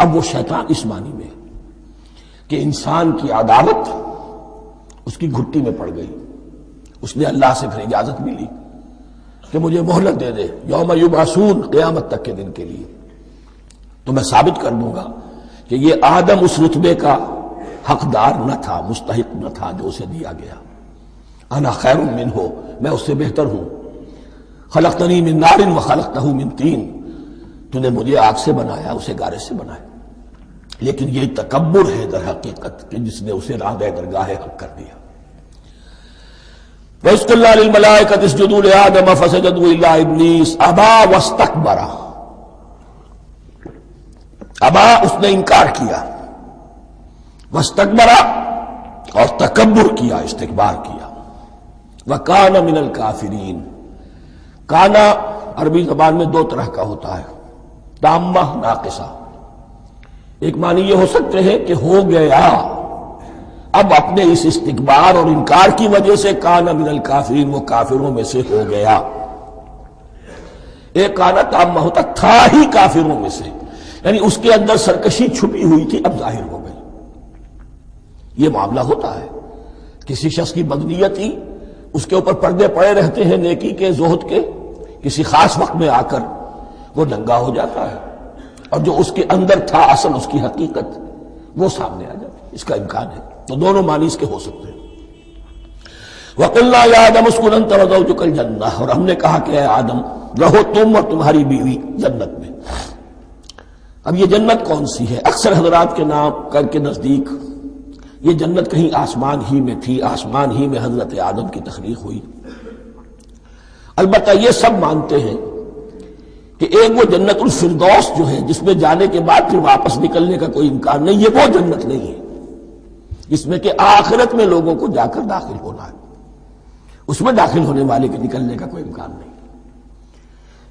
اب وہ شیطان اس معنی میں کہ انسان کی عداوت اس کی گھٹی میں پڑ گئی، اس نے اللہ سے پھر اجازت بھی لی کہ مجھے مہلت دے دے، یوم یبعثون، قیامت تک کے دن کے لیے، تو میں ثابت کر دوں گا کہ یہ آدم اس رتبے کا حقدار نہ تھا، مستحق نہ تھا جو اسے دیا گیا۔ انا خیر منہ، میں اس سے بہتر ہوں، خلقتنی من نار وخلقتہ من طین، تو نے مجھے آگ سے بنایا، اسے گارے سے بنایا۔ لیکن یہ تکبر ہے در حقیقت کہ جس نے اسے راندہ درگاہ حق کر دیا۔ وَإِذْ قُلْنَا لِلْمَلَائِكَةِ اسْجُدُوا لِآدَمَ فَسَجَدُوا إِلَّا إِبْلِيسَ أَبَىٰ وَاسْتَكْبَرَ، ابا اس نے انکار کیا، واستکبر اور تکبر کیا، استکبار کیا، وَكَانَ مِنَ الْكَافِرِينَ۔ کانا عربی زبان میں 2 طرح کا ہوتا ہے، تامہ، ناقصہ۔ ایک معنی یہ ہو سکتے ہیں کہ ہو گیا، اب اپنے اس استکبار اور انکار کی وجہ سے کانا من الکافرین، وہ کافروں میں سے ہو گیا۔ ایک کانا تامہ ہوتا تھا ہی کافروں میں سے، یعنی اس کے اندر سرکشی چھپی ہوئی تھی، اب ظاہر ہو گئی۔ یہ معاملہ ہوتا ہے، کسی شخص کی بدنیت ہی اس کے اوپر پردے پڑے رہتے ہیں نیکی کے، زہد کے، کسی خاص وقت میں آ کر وہ ننگا ہو جاتا ہے، اور جو اس کے اندر تھا اصل، اس کی حقیقت، وہ سامنے آ جاتی ہے۔ اس کا امکان ہے، تو دونوں معنی اس کے ہو سکتے ہیں۔ وَقُلْنَا يَا آدَمُ اسْكُنْ أَنْتَ وَزَوْجُكَ الْجَنَّةَ، اور ہم نے کہا کہ اے آدم رہو تم اور تمہاری بیوی جنت میں۔ اب یہ جنت کون سی ہے؟ اکثر حضرات کے نام کر کے نزدیک یہ جنت کہیں آسمان ہی میں تھی، آسمان ہی میں حضرت آدم کی تخلیق ہوئی۔ البتہ یہ سب مانتے ہیں کہ ایک وہ جنت الفردوس جو ہے، جس میں جانے کے بعد پھر واپس نکلنے کا کوئی امکان نہیں، یہ وہ جنت نہیں ہے، جس میں کہ آخرت میں لوگوں کو جا کر داخل ہونا ہے، اس میں داخل ہونے والے کے نکلنے کا کوئی امکان نہیں۔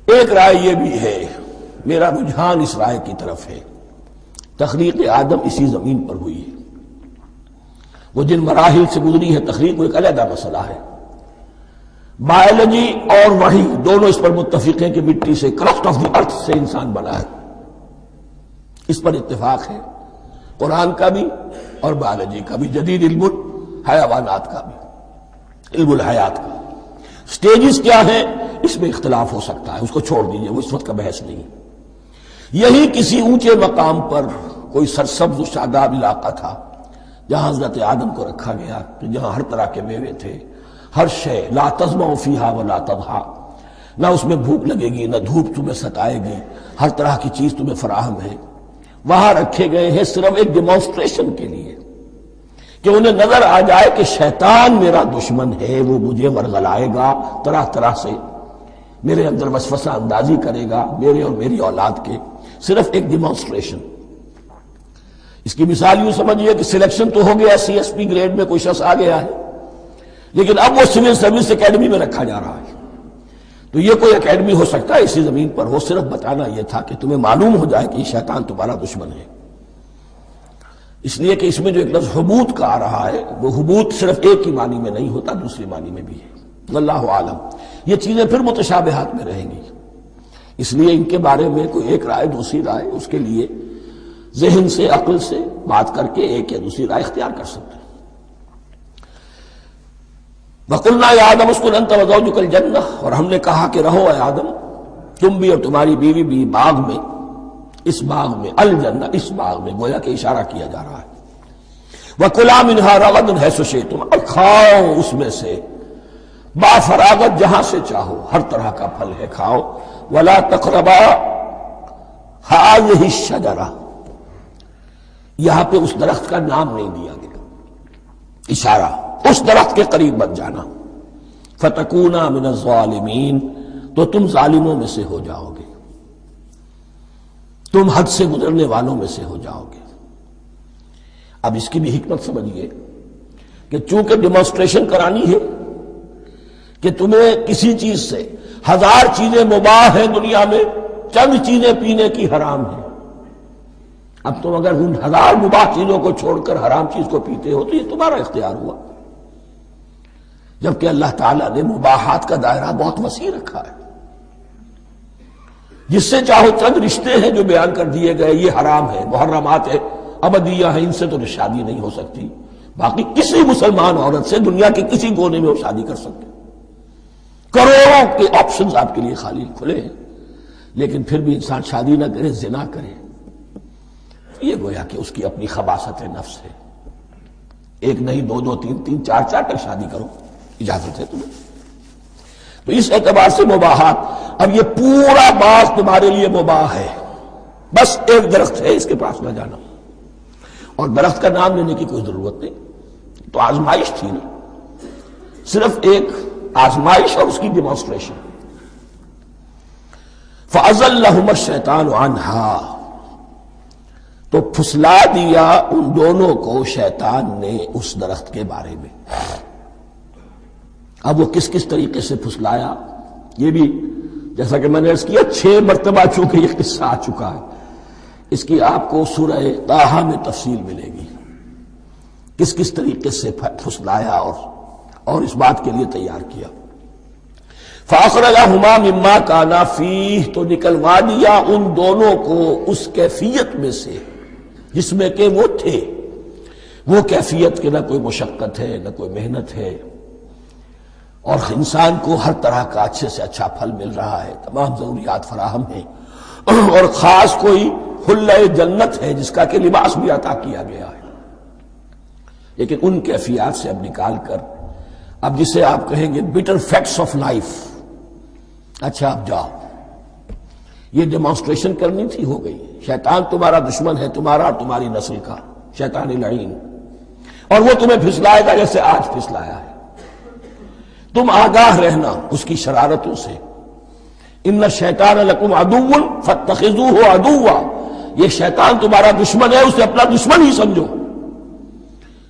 ایک رائے یہ بھی ہے، میرا رجحان اس رائے کی طرف ہے، تخلیق آدم اسی زمین پر ہوئی ہے، وہ جن مراحل سے گزری ہے تخلیق وہ ایک علیحدہ مسئلہ ہے۔ بایولوجی اور وحی دونوں اس پر متفق ہیں کہ مٹی سے، کرسٹ آف دی ارتھ سے انسان بنا ہے، اس پر اتفاق ہے، قرآن کا بھی اور بایولوجی کا بھی، جدید علم الحیوانات کا بھی، علم الحیات کا۔ سٹیجز کیا ہیں اس میں اختلاف ہو سکتا ہے، اس کو چھوڑ دیجئے، وہ اس وقت کا بحث نہیں۔ یہی کسی اونچے مقام پر کوئی سرسبز و شاداب علاقہ تھا جہاں حضرت آدم کو رکھا گیا، جہاں ہر طرح کے میوے تھے، ہر شے، لا تظمأ فیہا ولا تضحیٰ، نہ اس میں بھوک لگے گی، نہ دھوپ تمہیں ستائے گی، ہر طرح کی چیز تمہیں فراہم ہے۔ وہاں رکھے گئے ہیں صرف ایک ڈیمانسٹریشن کے لیے کہ انہیں نظر آ جائے کہ شیطان میرا دشمن ہے، وہ مجھے ورغلائے گا، طرح طرح سے میرے اندر وسوسہ اندازی کرے گا، میرے اور میری اولاد کے، صرف ایک ڈیمانسٹریشن۔ اس کی مثال یوں سمجھیے کہ سلیکشن تو ہو گیا، سی ایس پی گریڈ میں کوئی شخص آ گیا ہے، لیکن اب وہ سول سروس اکیڈمی میں رکھا جا رہا ہے۔ تو یہ کوئی اکیڈمی ہو سکتا ہے اسی زمین پر، وہ صرف بتانا یہ تھا کہ تمہیں معلوم ہو جائے کہ یہ شیطان تمہارا دشمن ہے۔ اس لیے کہ اس میں جو ایک لفظ حبوط کا آ رہا ہے، وہ حبوط صرف ایک ہی معنی میں نہیں ہوتا، دوسری معنی میں بھی ہے۔ واللہ عالم، یہ چیزیں پھر متشابہات میں رہیں گی، اس لیے ان کے بارے میں کوئی ایک رائے دوسری رائے، اس کے لیے ذہن سے، عقل سے بات کر کے ایک یا دوسری رائے اختیار کر سکتے ہیں۔ وَقُلْنَا يَا آدَمُ اسْكُنْ أَنْتَ وَزَوْجُكَ الْجَنَّةَ، اور ہم نے کہا کہ رہو اے آدم، تم بھی اور تمہاری بیوی بھی باغ میں، اس باغ میں، الجنہ، اس باغ میں، گویا کہ اشارہ کیا جا رہا ہے۔ وَكُلَا مِنْهَا رَغَدًا حَيْثُ شِئْتُمْ، اور کھاؤ اس میں سے با فراغت جہاں سے چاہو، ہر طرح کا پھل ہے کھاؤ۔ وَلَا تَقْرَبَا هَٰذِهِ الشَّجَرَةَ، یہاں پہ اس درخت کا نام نہیں دیا گیا، اشارہ، اس درخت کے قریب مت جانا۔ فَتَكُونَا مِنَ الظَّالِمِينَ، تو تم ظالموں میں سے ہو جاؤ گے، تم حد سے گزرنے والوں میں سے ہو جاؤ گے۔ اب اس کی بھی حکمت سمجھیے کہ چونکہ ڈیمانسٹریشن کرانی ہے کہ تمہیں کسی چیز سے، ہزار چیزیں مباح ہیں دنیا میں، چند چیزیں پینے کی حرام ہیں، اب تم اگر ان ہزار مباح چیزوں کو چھوڑ کر حرام چیز کو پیتے ہو تو یہ تمہارا اختیار ہوا، جبکہ اللہ تعالیٰ نے مباحات کا دائرہ بہت وسیع رکھا ہے۔ جس سے چاہو چند رشتے ہیں جو بیان کر دیے گئے، یہ حرام ہے، محرمات ہے، ابدیہ ہیں، ان سے تو شادی نہیں ہو سکتی، باقی کسی مسلمان عورت سے دنیا کے کسی کونے میں وہ شادی کر سکتے، کروڑوں کے آپشنز آپ کے لیے خالی کھلے ہیں، لیکن پھر بھی انسان شادی نہ کرے، زنا کرے، یہ گویا کہ اس کی اپنی خباثت نفس ہے۔ ایک نہیں، دو دو، تین تین، چار چار تک شادی کرو، اجازت ہے تمہیں۔ تو اس اعتبار سے مباحات، اب یہ پورا باغ تمہارے لیے مباح ہے، بس ایک درخت ہے، اس کے پاس نہ جانا، اور درخت کا نام لینے کی کوئی ضرورت نہیں، تو آزمائش تھی نا، صرف ایک آزمائش اور اس کی ڈیمانسٹریشن۔ فَأَزَلَّهُمَا الشَّيْطَانُ عَنْهَا، تو پھسلا دیا ان دونوں کو شیطان نے اس درخت کے بارے میں۔ اب وہ کس کس طریقے سے پھسلایا، یہ بھی جیسا کہ میں نے عرض کیا 6 مرتبہ چونکہ یہ قصہ آ چکا ہے، اس کی آپ کو سورہ طٰہٰ میں تفصیل ملے گی، کس کس طریقے سے پھسلایا اور اس بات کے لیے تیار کیا۔ فَأَخْرَجَهُمَا مِمَّا كَانَا فِيهِ، تو نکلوا دیا ان دونوں کو اس کیفیت میں سے جس میں کہ وہ تھے، وہ کیفیت کہ نہ کوئی مشقت ہے، نہ کوئی محنت ہے، اور انسان کو ہر طرح کا اچھے سے اچھا پھل مل رہا ہے، تمام ضروریات فراہم ہیں، اور خاص کوئی حلہ جنت ہے جس کا کہ لباس بھی عطا کیا گیا ہے، لیکن ان کیفیات سے اب نکال کر، اب جسے آپ کہیں گے bitter facts of life، اچھا اب جاؤ، یہ ڈیمانسٹریشن کرنی تھی، ہو گئی، شیطان تمہارا دشمن ہے، تمہارا اور تمہاری نسل کا، شیطان لعین، اور وہ تمہیں پھسلائے گا جیسے آج پھسلایا ہے۔ تم آگاہ رہنا اس کی شرارتوں سے، ان الشیطان لکم عدو فاتخذوہ عدوا، یہ شیطان تمہارا دشمن ہے، اسے اپنا دشمن ہی سمجھو،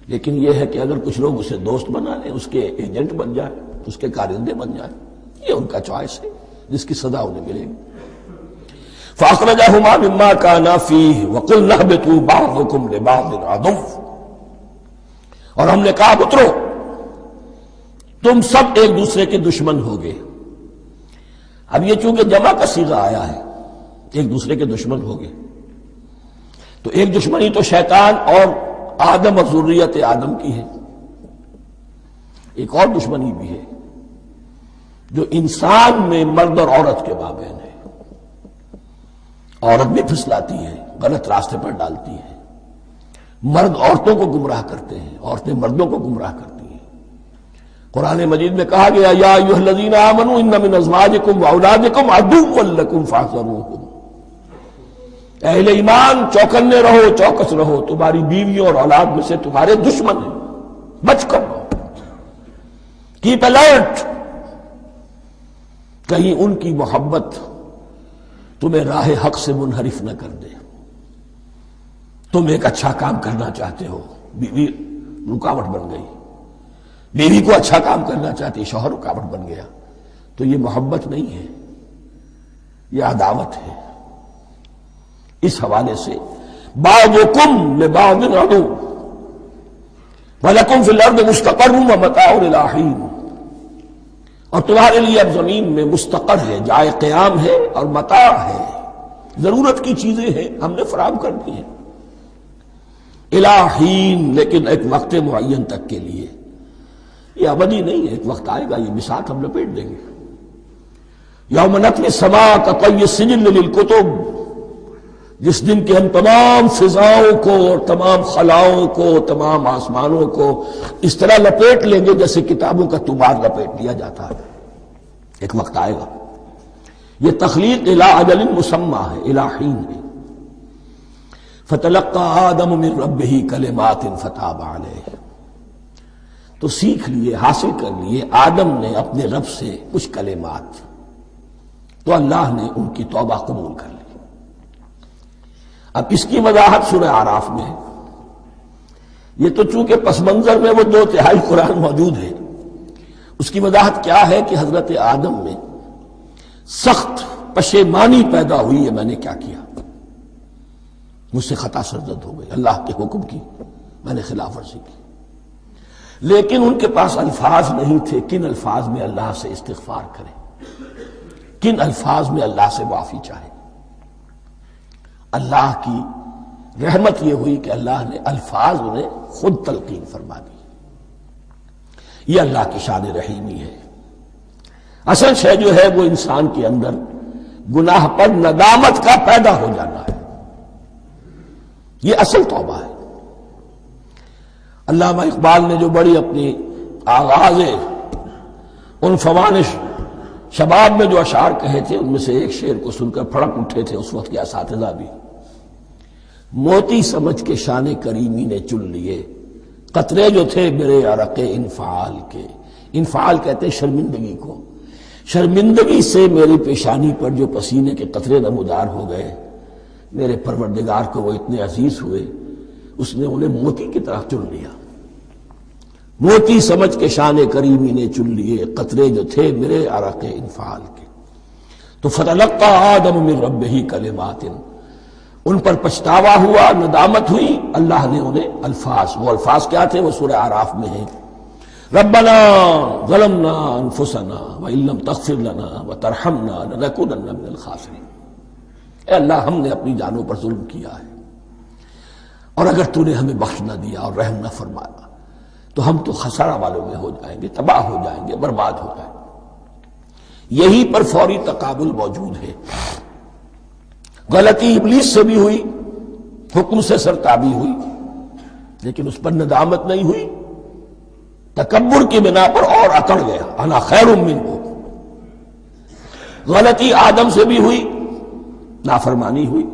لیکن یہ ہے کہ اگر کچھ لوگ اسے دوست بنا لیں، اس کے ایجنٹ بن جائیں، اس کے کارندے بن جائیں، یہ ان کا چوائس ہے جس کی سزا انہیں ملے گی۔ فَأَخْرَجَهُمَا مِمَّا كَانَا فِيهِ وَقُلْنَا اهْبِطُوا بَعْضُكُمْ لِبَعْضٍ عَدُوٌّ، اور ہم نے کہا اترو، تم سب ایک دوسرے کے دشمن ہوگے۔ اب یہ چونکہ جمع کا صیغہ آیا ہے، ایک دوسرے کے دشمن ہوگے، تو ایک دشمنی تو شیطان اور آدم اور ذریت آدم کی ہے، ایک اور دشمنی بھی ہے جو انسان میں مرد اور عورت کے مابین ہے۔ عورت بھی پھسلاتی ہے، غلط راستے پر ڈالتی ہے، مرد عورتوں کو گمراہ کرتے ہیں، عورتیں مردوں کو گمراہ کرتی ہیں۔ قرآن مجید میں کہا گیا یا ایھا الذین آمنوا ان من ازواجکم واولادکم عدوا لکم فاحذروہم، اہل ایمان چوکنے رہو، چوکس رہو، تمہاری بیویوں اور اولاد میں سے تمہارے دشمن ہیں، بچ کر رہو، کیپ الرٹ، کہیں ان کی محبت تمہیں راہ حق سے منحرف نہ کر دے۔ تم ایک اچھا کام کرنا چاہتے ہو، بیوی رکاوٹ بن گئی، بیوی کو اچھا کام کرنا چاہتی، شوہر رکاوٹ بن گیا، تو یہ محبت نہیں ہے، یہ عداوت ہے۔ اس حوالے سے بعضکم لبعض عدو ولکم فی الارض مستقر ومتاع الی حین، اور تمہارے لیے اب زمین میں مستقر ہے، جائے قیام ہے، اور متاع ہے، ضرورت کی چیزیں ہیں ہم نے فراہم کر دی ہیں، الی حین، لیکن ایک وقت معین تک کے لیے، یہ ابدی نہیں ہے، ایک وقت آئے گا یہ بساط ہم لپیٹ دیں گے۔ یوم نطوی السماء کطی السجل للکتب، جس دن کہ ہم تمام فضاؤں کو اور تمام خلاؤں کو، تمام آسمانوں کو اس طرح لپیٹ لیں گے جیسے کتابوں کا طوبار لپیٹ لیا جاتا ہے، ایک وقت آئے گا۔ یہ تخلیق الی اجل مسمى ہے، الی حین ہے۔ فتلقى آدم من ربہ کلمات فتاب علیہ، تو سیکھ لیے، حاصل کر لیے آدم نے اپنے رب سے کچھ کلمات، تو اللہ نے ان کی توبہ قبول کر لی۔ اب اس کی وضاحت سورہ اعراف میں ہے، یہ تو چونکہ پس منظر میں وہ 2/3 قرآن موجود ہے، اس کی وضاحت کیا ہے کہ حضرت آدم میں سخت پشیمانی پیدا ہوئی ہے، میں نے کیا کیا، مجھ سے خطا سرزد ہو گئی، اللہ کے حکم کی میں نے خلاف ورزی کی، لیکن ان کے پاس الفاظ نہیں تھے کن الفاظ میں اللہ سے استغفار کریں، کن الفاظ میں اللہ سے معافی چاہے۔ اللہ کی رحمت یہ ہوئی کہ اللہ نے الفاظ انہیں خود تلقین فرما دی، یہ اللہ کی شان رحیمی ہے۔ اصل شے جو ہے وہ انسان کے اندر گناہ پر ندامت کا پیدا ہو جانا ہے، یہ اصل توبہ ہے۔ علامہ اقبال نے جو بڑی اپنی آغاز ان فوانش شباب میں جو اشعار کہے تھے، ان میں سے ایک شعر کو سن کر پھڑک اٹھے تھے اس وقت کے اساتذہ بھی۔ موتی سمجھ کے شان کریمی نے چن لیے، قطرے جو تھے میرے عرق انفعال کے، انفعال کہتے ہیں شرمندگی کو، شرمندگی سے میری پیشانی پر جو پسینے کے قطرے نمودار ہو گئے، میرے پروردگار کو وہ اتنے عزیز ہوئے، اس نے انہیں موتی کی طرح چن لیا۔ موتی سمجھ کے شان کریمی نے چن لیے، قطرے جو تھے میرے عرق انفعال کے، تو فتلقى آدم من ربہ کلمات، ان پر پچھتاوا ہوا، ندامت ہوئی، اللہ نے انہیں الفاظ، وہ الفاظ کیا تھے وہ سورہ اعراف میں ہیں، ربنا ظلمنا انفسنا وان لم تغفر لنا وترحمنا لنکونن من الخاسرین، اے اللہ ہم نے اپنی جانوں پر ظلم کیا ہے، اور اگر تو نے ہمیں بخش نہ دیا اور رحم نہ فرمایا تو ہم تو خسارہ والوں میں ہو جائیں گے، تباہ ہو جائیں گے، برباد ہو جائیں گے۔ یہی پر فوری تقابل موجود ہے۔ غلطی ابلیس سے بھی ہوئی، حکم سے سرتابی ہوئی، لیکن اس پر ندامت نہیں ہوئی، تکبر کی بنا پر اور اکڑ گیا، انا خیر منہ۔ غلطی آدم سے بھی ہوئی، نافرمانی ہوئی،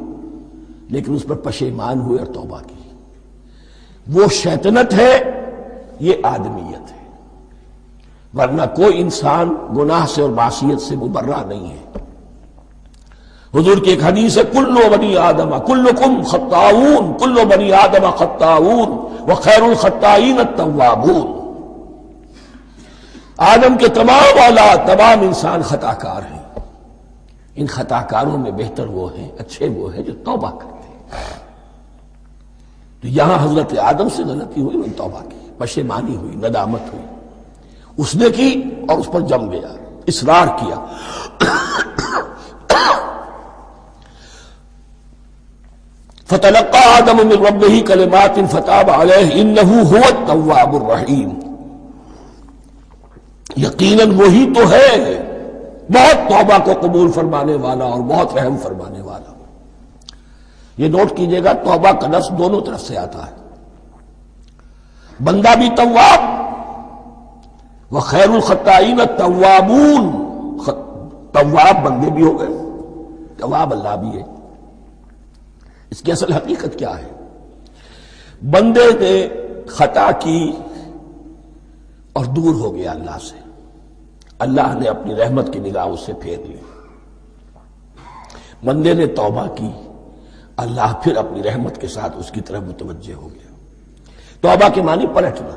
لیکن اس پر پشیمان ہوئے اور توبہ کی۔ وہ شیطنت ہے، یہ آدمیت ہے، ورنہ کوئی انسان گناہ سے اور معصیت سے مبرہ نہیں ہے۔ حضور کی ایک حدیث ہے، کل بنی آدم کلکم خطاؤون، کل بنی آدم خطاؤون وخیر الخطائین التوابون۔ آدم کے تمام اولاد، تمام انسان خطا کار ہیں، ان خطا کاروں میں بہتر وہ ہیں، اچھے وہ ہیں جو توبہ کرتے ہیں۔ تو یہاں حضرت آدم سے غلطی ہوئی، انہوں نے توبہ کی، پشیمانی ہوئی، ندامت ہوئی، اس نے کی اور اس پر جم گیا، اصرار کیا۔ فتلقى آدم من ربه كلمات فتاب عليه انه هو التواب الرحیم۔ یقیناً وہی تو ہے بہت توبہ کو قبول فرمانے والا اور بہت رحم فرمانے والا۔ یہ نوٹ کیجئے گا، توبہ کا لفظ دونوں طرف سے آتا ہے، بندہ بھی تواب، وخیر الخطائین التوابون، تواب بندے بھی ہو گئے، تواب اللہ بھی ہے۔ اس کی اصل حقیقت کیا ہے؟ بندے نے خطا کی اور دور ہو گیا اللہ سے، اللہ نے اپنی رحمت کی نگاہ اس سے پھیر لی۔ بندے نے توبہ کی، اللہ پھر اپنی رحمت کے ساتھ اس کی طرف متوجہ ہو گیا۔ توبہ کے معنی پلٹنا۔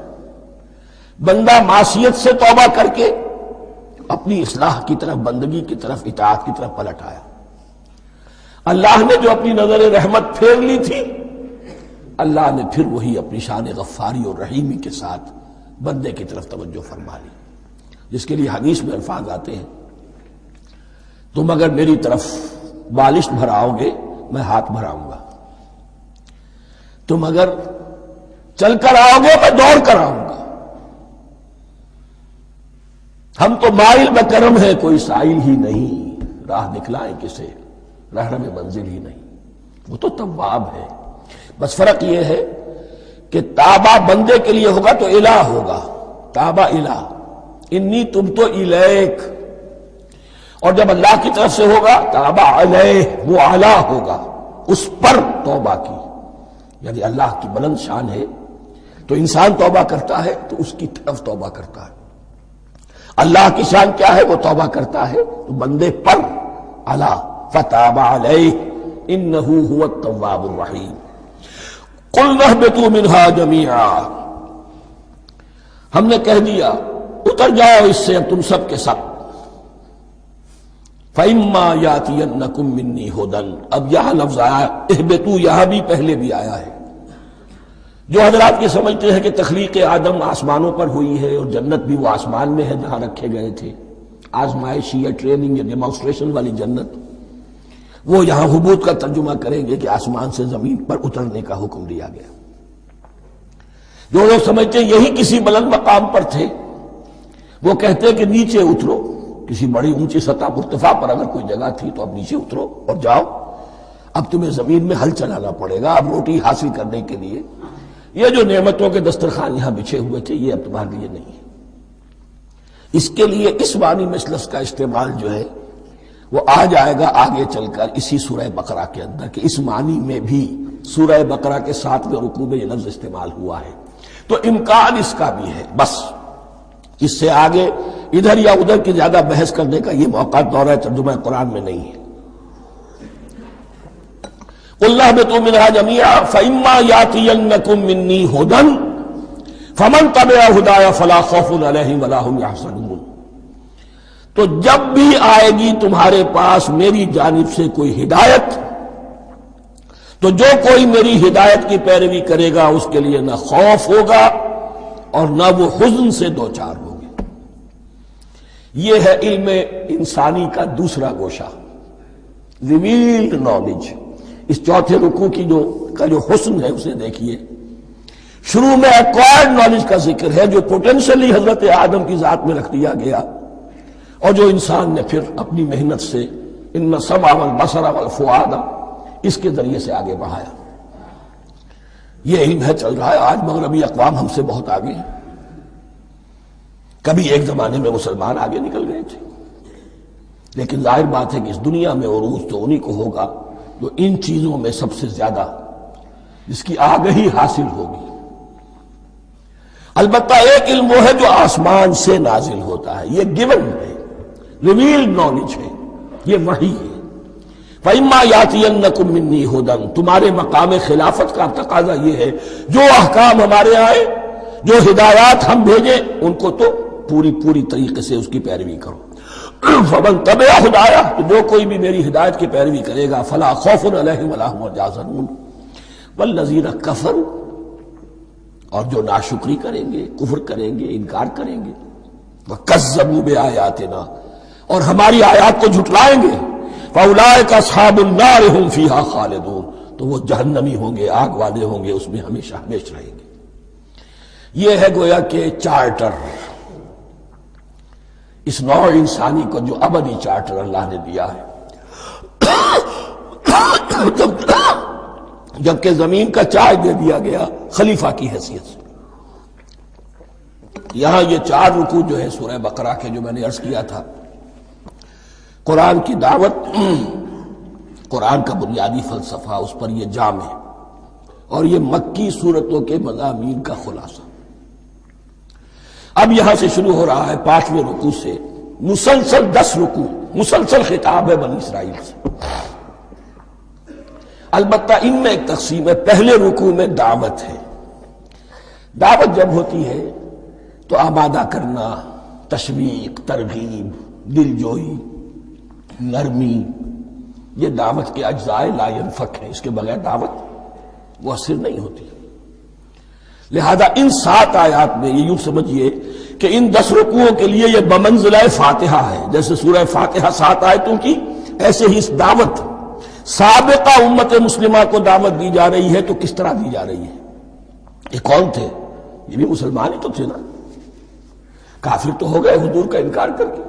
بندہ معصیت سے توبہ کر کے اپنی اصلاح کی طرف، بندگی کی طرف، اطاعت کی طرف پلٹ آیا۔ اللہ نے جو اپنی نظر رحمت پھیر لی تھی، اللہ نے پھر وہی اپنی شان غفاری اور رحیمی کے ساتھ بندے کی طرف توجہ فرما لی، جس کے لیے حدیث میں الفاظ آتے ہیں، تم اگر میری طرف بالشت بھراؤ گے میں ہاتھ بھراؤں گا، تم اگر چل کر آؤ گے میں دوڑ کر آؤں گا، ہم تو مائل بکرم ہے کوئی سائل ہی نہیں، راہ دکھلائیں کسے رہنم منزل ہی نہیں۔ وہ تو تواب ہے، بس فرق یہ ہے کہ تابہ بندے کے لیے ہوگا تو الہ ہوگا، تابہ الہ، انی تم تو الیک، اور جب اللہ کی طرف سے ہوگا تابہ علیہ، وہ اعلی ہوگا، اس پر توبہ کی، یعنی اللہ کی بلند شان ہے تو انسان توبہ کرتا ہے تو اس کی طرف توبہ کرتا ہے، اللہ کی شان کیا ہے، وہ توبہ کرتا ہے تو بندے پر اعلی، فتاب علیہ انہ هو التواب الرحیم۔ قلنا اہبطوا منہا جمیعا، ہم نے کہہ دیا اتر جاؤ اس سے اب تم سب کے سب، فَإِمَّا يَأْتِيَنَّكُم مِّنِّي هُدًى، اب یہاں لفظ آیا اہبطوا، یہاں بھی پہلے بھی آیا ہے۔ جو حضرات یہ سمجھتے ہیں کہ تخلیق آدم آسمانوں پر ہوئی ہے اور جنت بھی وہ آسمان میں ہے جہاں رکھے گئے تھے، آزمائشی یا ٹریننگ یا ڈیمانسٹریشن والی جنت، وہ یہاں حبوط کا ترجمہ کریں گے کہ آسمان سے زمین پر اترنے کا حکم دیا گیا۔ جو لوگ سمجھتے ہیں یہی کسی بلند مقام پر تھے، وہ کہتے ہیں کہ نیچے اترو، کسی بڑی اونچی سطح مرتفع پر اگر کوئی جگہ تھی تو اب نیچے اترو اور جاؤ، اب تمہیں زمین میں ہل چلانا پڑے گا، اب روٹی حاصل کرنے کے لیے یہ جو نعمتوں کے دسترخوان یہاں بچھے ہوئے تھے یہ اب تمہارے لیے نہیں ہے۔ اس کے لیے اس معنی میں اس لفظ کا استعمال جو ہے وہ آ جائے گا آگے چل کر اسی سورہ بقرہ کے اندر، کہ اس معنی میں بھی سورہ بقرہ کے 7ویں رکوع میں یہ لفظ استعمال ہوا ہے، تو امکان اس کا بھی ہے۔ بس اس سے آگے ادھر یا ادھر کی زیادہ بحث کرنے کا یہ موقع دورہ ترجمہ قرآن میں نہیں ہے۔ قُلْ اهْبِطُوا مِنْهَا جَمِيعًا فَإِمَّا يَأْتِيَنَّكُم مِّنِّي هُدًى فَمَن تَبِعَ هُدَايَ فَلَا خَوْفٌ عَلَيْهِمْ وَلَا هُمْ يَحْزَنُونَ، تو جب بھی آئے گی تمہارے پاس میری جانب سے کوئی ہدایت، تو جو کوئی میری ہدایت کی پیروی کرے گا اس کے لیے نہ خوف ہوگا اور نہ وہ حزن سے دوچار ہوگے۔ یہ ہے علم انسانی کا دوسرا گوشہ، ریویلڈ نالج۔ اس چوتھے رکوع کی جو حسن ہے اسے دیکھیے، شروع میں ایکوائرڈ نالج کا ذکر ہے جو پوٹینشلی حضرت آدم کی ذات میں رکھ دیا گیا، اور جو انسان نے پھر اپنی محنت سے ان السمع والبصر والفؤاد اس کے ذریعے سے آگے بڑھایا۔ یہ علم ہے چل رہا ہے، آج مغربی اقوام ہم سے بہت آگے ہیں، کبھی ایک زمانے میں مسلمان آگے نکل گئے تھے، لیکن ظاہر بات ہے کہ اس دنیا میں عروج تو انہی کو ہوگا جو ان چیزوں میں سب سے زیادہ جس کی آگہی حاصل ہوگی۔ البتہ ایک علم وہ ہے جو آسمان سے نازل ہوتا ہے، یہ گیون ہے، ریویلڈ نالج ہے، یہ وحی ہے۔ فَإِمَّا يَأْتِيَنَّكُم مِّنِّي هُدًى، تمہارے مقام خلافت کا تقاضا یہ ہے جو احکام ہمارے آئے، جو ہدایات ہم بھیجیں، ان کو تو پوری طریقے سے اس کی پیروی کرو۔ فمن تبع ہدایا، تو جو کوئی بھی میری ہدایت کی پیروی کرے گا، فلا خوف علیہم ولا هم يحزنون والذین کفروا، اور جو ناشکری کریں گے، کفر کریں گے، انکار کریں گے، وکذبوا بآیاتنا، اور ہماری آیات کو جھٹلائیں گے، فاولئک اصحاب النار هم فیہا خالدون، تو وہ جہنمی ہوں گے، آگ والے ہوں گے، اس میں ہمیشہ ہمیشہ رہیں گے۔ یہ ہے گویا کہ چارٹر، اس نوع انسانی کو جو ابدی چارٹر اللہ نے دیا ہے۔ جبکہ زمین کا چارج دے دیا گیا خلیفہ کی حیثیت سے۔ یہاں یہ 4 رکوع جو ہے سورہ بقرہ کے، جو میں نے عرض کیا تھا، قرآن کی دعوت، قرآن کا بنیادی فلسفہ، اس پر یہ جام ہے، اور یہ مکی صورتوں کے مضامین کا خلاصہ۔ اب یہاں سے شروع ہو رہا ہے 5ویں رکوع سے مسلسل 10 رکوع، مسلسل خطاب ہے بنی اسرائیل سے۔ البتہ ان میں ایک تقسیم ہے، پہلے رکوع میں دعوت ہے۔ دعوت جب ہوتی ہے تو آمادہ کرنا، تشویق، ترغیب، دلجوئی، نرمی، یہ دعوت کے اجزاء لا ينفک ہیں، اس کے بغیر دعوت مؤثر نہیں ہوتی۔ لہذا ان 7 آیات میں یہ یوں سمجھیے کہ ان 10 رکوعوں کے لیے یہ بمنزلہ فاتحہ ہے، جیسے سورہ فاتحہ 7 آیتوں کی، ایسے ہی اس دعوت سابقہ امت مسلمہ کو دعوت دی جا رہی ہے۔ تو کس طرح دی جا رہی ہے؟ یہ کون تھے؟ یہ بھی مسلمان ہی تو تھے نا، کافر تو ہو گئے حضور کا انکار کر کے،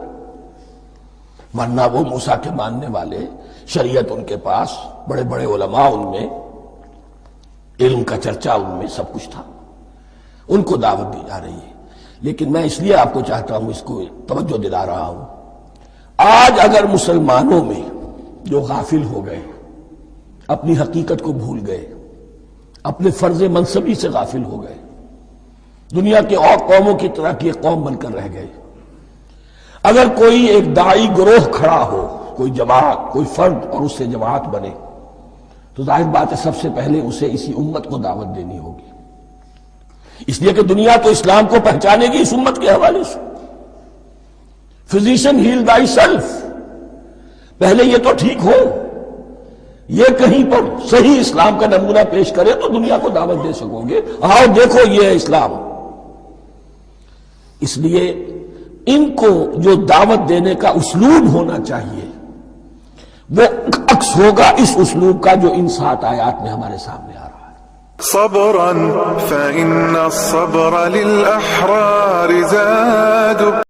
ورنہ وہ موسیٰ کے ماننے والے، شریعت ان کے پاس، بڑے بڑے علماء ان میں، علم کا چرچا ان میں، سب کچھ تھا، ان کو دعوت دی جا رہی ہے۔ لیکن میں اس لیے آپ کو چاہتا ہوں، اس کو توجہ دلا رہا ہوں، آج اگر مسلمانوں میں جو غافل ہو گئے، اپنی حقیقت کو بھول گئے، اپنے فرض منصبی سے غافل ہو گئے، دنیا کے اور قوموں کی طرح کی ایک قوم بن کر رہ گئے، اگر کوئی ایک داعی گروہ کھڑا ہو، کوئی جماعت، کوئی فرد، اور اس سے جماعت بنے، تو ظاہر بات ہے سب سے پہلے اسے اسی امت کو دعوت دینی ہوگی، اس لیے کہ دنیا تو اسلام کو پہچانے گی اس امت کے حوالے سے۔ فزیشین ہیل تھائی سیلف، پہلے یہ تو ٹھیک ہو، یہ کہیں پر صحیح اسلام کا نمونہ پیش کرے تو دنیا کو دعوت دے سکو گے، آؤ دیکھو یہ ہے اسلام۔ اس لیے ان کو جو دعوت دینے کا اسلوب ہونا چاہیے وہ عکس ہوگا اس اسلوب کا جو ان 7 آیات میں ہمارے سامنے آ رہا ہے۔ صبرا فإن الصبر للأحرار زاد